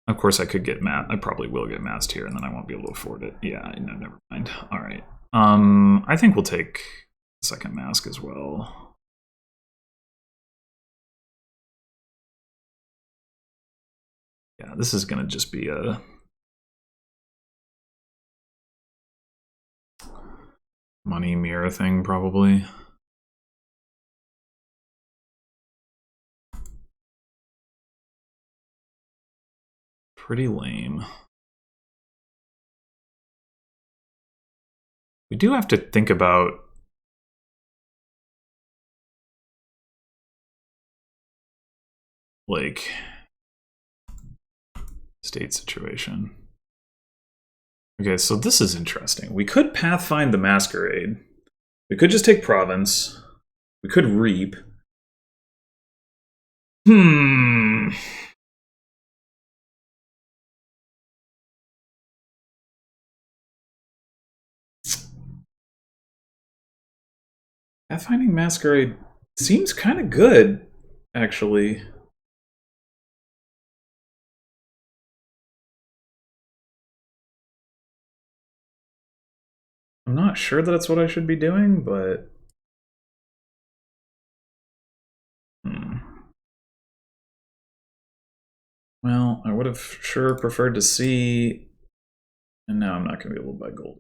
Of course, I could get I probably will get masked here, and then I won't be able to afford it. Yeah, no, never mind. All right. I think we'll take the second mask as well. Yeah, this is gonna just be a money mirror thing, probably. Pretty lame. We do have to think about, like, state situation. Okay, so this is interesting. We could pathfind the Masquerade. We could just take province. We could reap. Hmm. Pathfinding Masquerade seems kind of good, actually. I'm not sure that it's what I should be doing, but... Well, I would have sure preferred to see... And now I'm not going to be able to buy gold.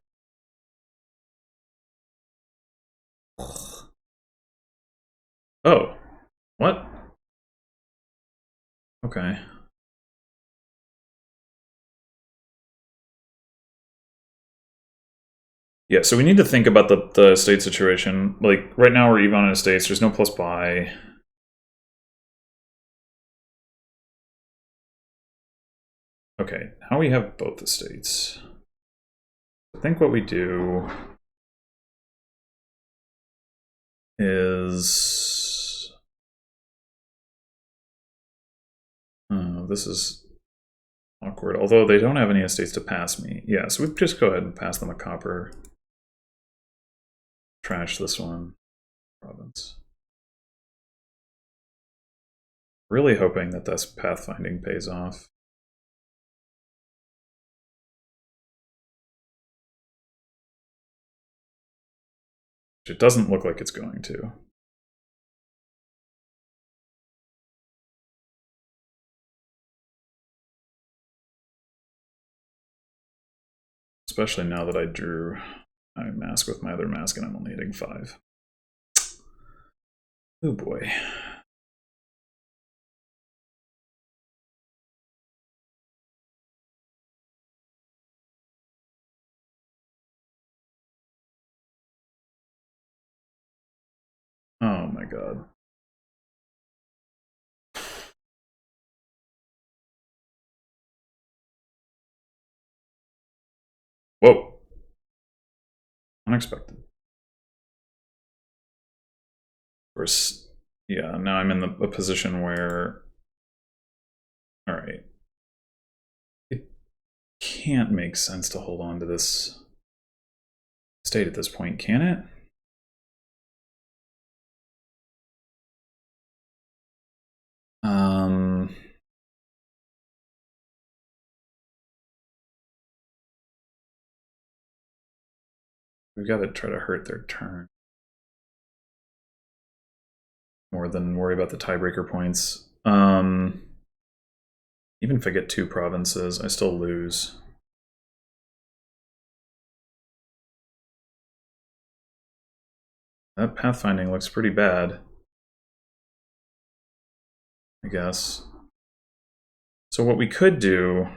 Oh. What? Okay. Yeah, so we need to think about the estate situation. Like, right now we're even on estates. There's no plus buy. Okay, now we have both estates. I think what we do is... Oh, this is awkward. Although they don't have any estates to pass me. Yeah, so we just go ahead and pass them a copper. Trash this one. Province. Really hoping that this pathfinding pays off. It doesn't look like it's going to. Especially now that I drew my mask with my other mask and I'm only hitting 5. Oh boy. Oh my god. Whoa. Unexpected. Of course, yeah, now I'm in a position where... Alright. It can't make sense to hold on to this state at this point, can it? We've got to try to hurt their turn more than worry about the tiebreaker points. Even if I get 2 provinces, I still lose. That pathfinding looks pretty bad, I guess. So what we could do,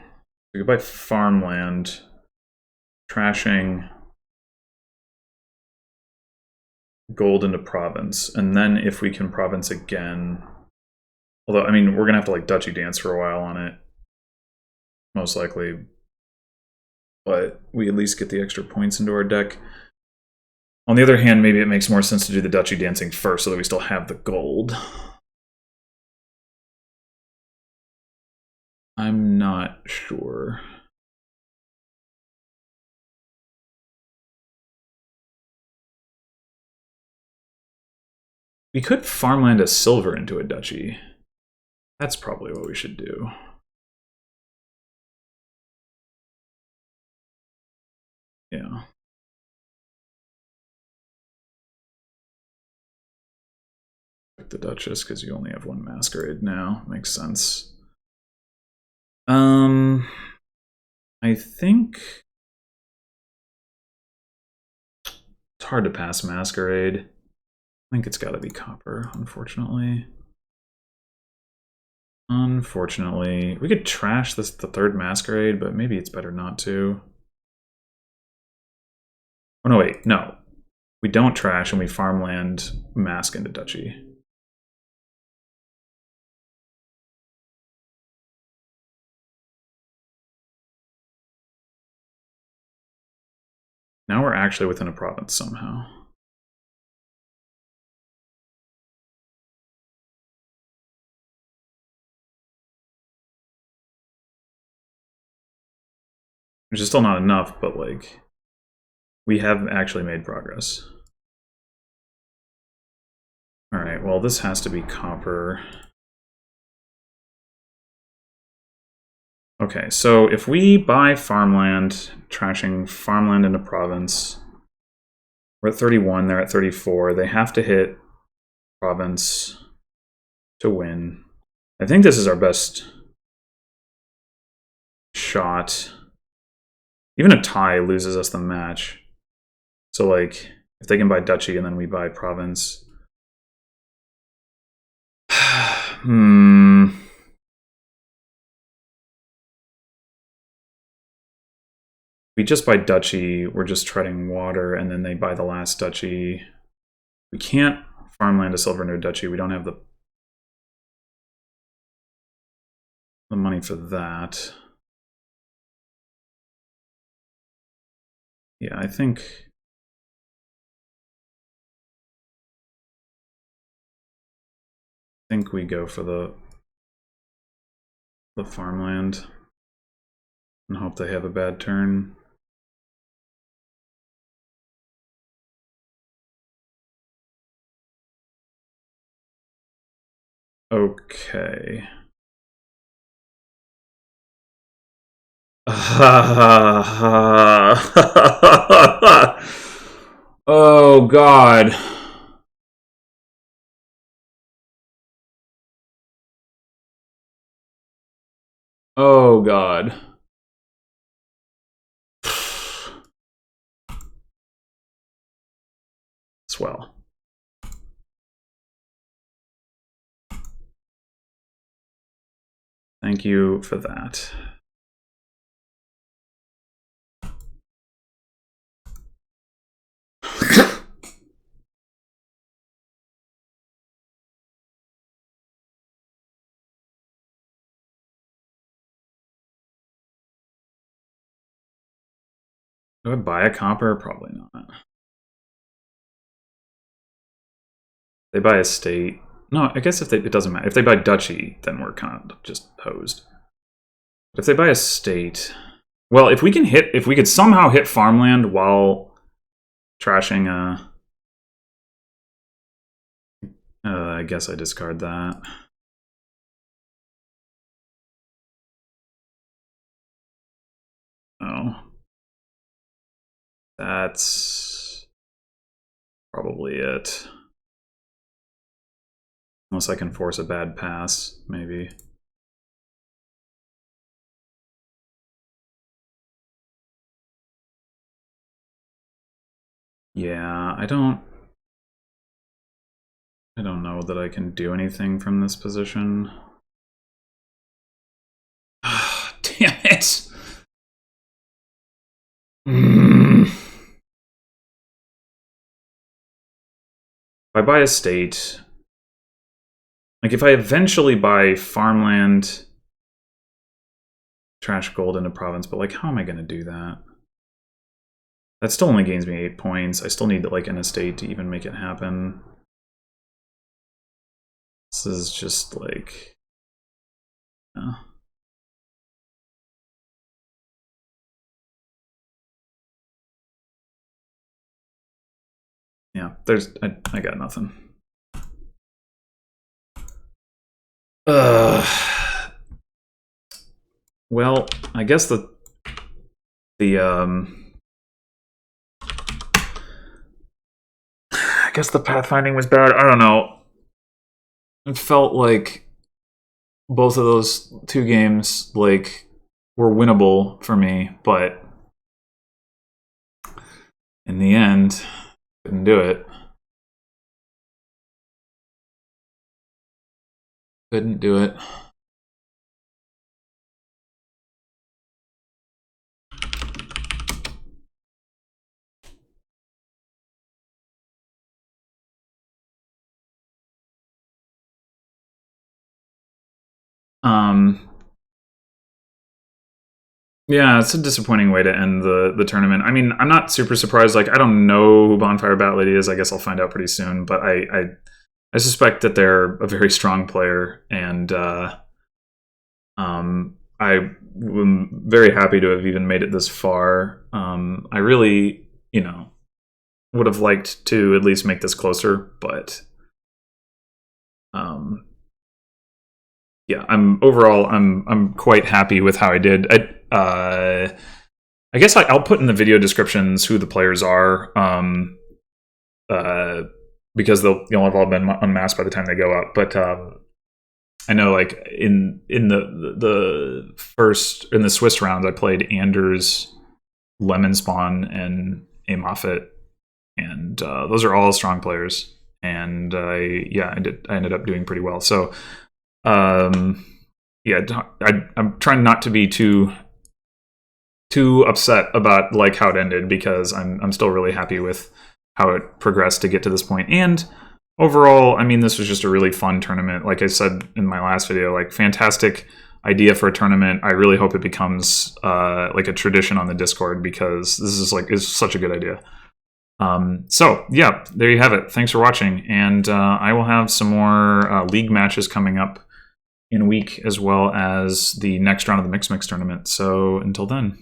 we could buy farmland, trashing gold into province, and then if we can province again, although, I mean, we're gonna have to like duchy dance for a while on it, most likely, but we at least get the extra points into our deck. On the other hand, maybe it makes more sense to do the duchy dancing first so that we still have the gold. I'm not sure. We could farmland a silver into a duchy. That's probably what we should do. Yeah. The Duchess, because you only have 1 Masquerade now. Makes sense. I think it's hard to pass Masquerade. I think it's got to be copper, unfortunately. Unfortunately. We could trash the 3rd Masquerade, but maybe it's better not to. Oh, no, wait. No. We don't trash and we farmland Mask into Duchy. Now we're actually within a province somehow. which is still not enough, but like we have actually made progress. All right, well, this has to be copper. Okay, so if we buy farmland, trashing farmland into province, we're at 31, they're at 34. They have to hit province to win. I think this is our best shot. Even a tie loses us the match. So, like, if they can buy duchy and then we buy province. We just buy duchy, we're just treading water, and then they buy the last duchy. We can't farmland a silver into a duchy. We don't have the money for that. Yeah, I think we go for the farmland and hope they have a bad turn. Okay. Oh, God. Oh, God. Swell. Thank you for that. Do I buy a copper? Probably not. They buy a state. No, I guess if it doesn't matter. If they buy duchy, then we're kind of just hosed. But if they buy a state, well, if we could somehow hit farmland while trashing I guess I discard that. Oh. That's probably it. Unless I can force a bad pass, maybe. Yeah, I don't know that I can do anything from this position. Damn it! If I buy a state, like if I eventually buy farmland, trash gold into province, but like how am I going to do that? That still only gains me 8 points. I still need like an estate to even make it happen. This is just like... Yeah, I got nothing. Well, I guess I guess the pathfinding was bad. I don't know. It felt like both of those two games like were winnable for me, but in the end, couldn't do it. Couldn't do it. Yeah, it's a disappointing way to end the tournament. I mean, I'm not super surprised. Like, I don't know who Bonfire Bat Lady is. I guess I'll find out pretty soon. But I suspect that they're a very strong player, and I am very happy to have even made it this far. I really, you know, would have liked to at least make this closer, but yeah, I'm quite happy with how I did. I guess I'll put in the video descriptions who the players are, because they'll have all been unmasked by the time they go up. But I know, like in the Swiss round, I played Anders, Lemon Spawn, and A Moffat, and those are all strong players. And I ended up doing pretty well. So yeah, I'm trying not to be too upset about like how it ended, because I'm still really happy with how it progressed to get to this point. And overall, I mean, this was just a really fun tournament. Like I said in my last video, like fantastic idea for a tournament. I really hope it becomes like a tradition on the Discord, because this is it's such a good idea. So yeah, there you have it. Thanks for watching, and I will have some more league matches coming up in a week, as well as the next round of the Mix tournament. So until then.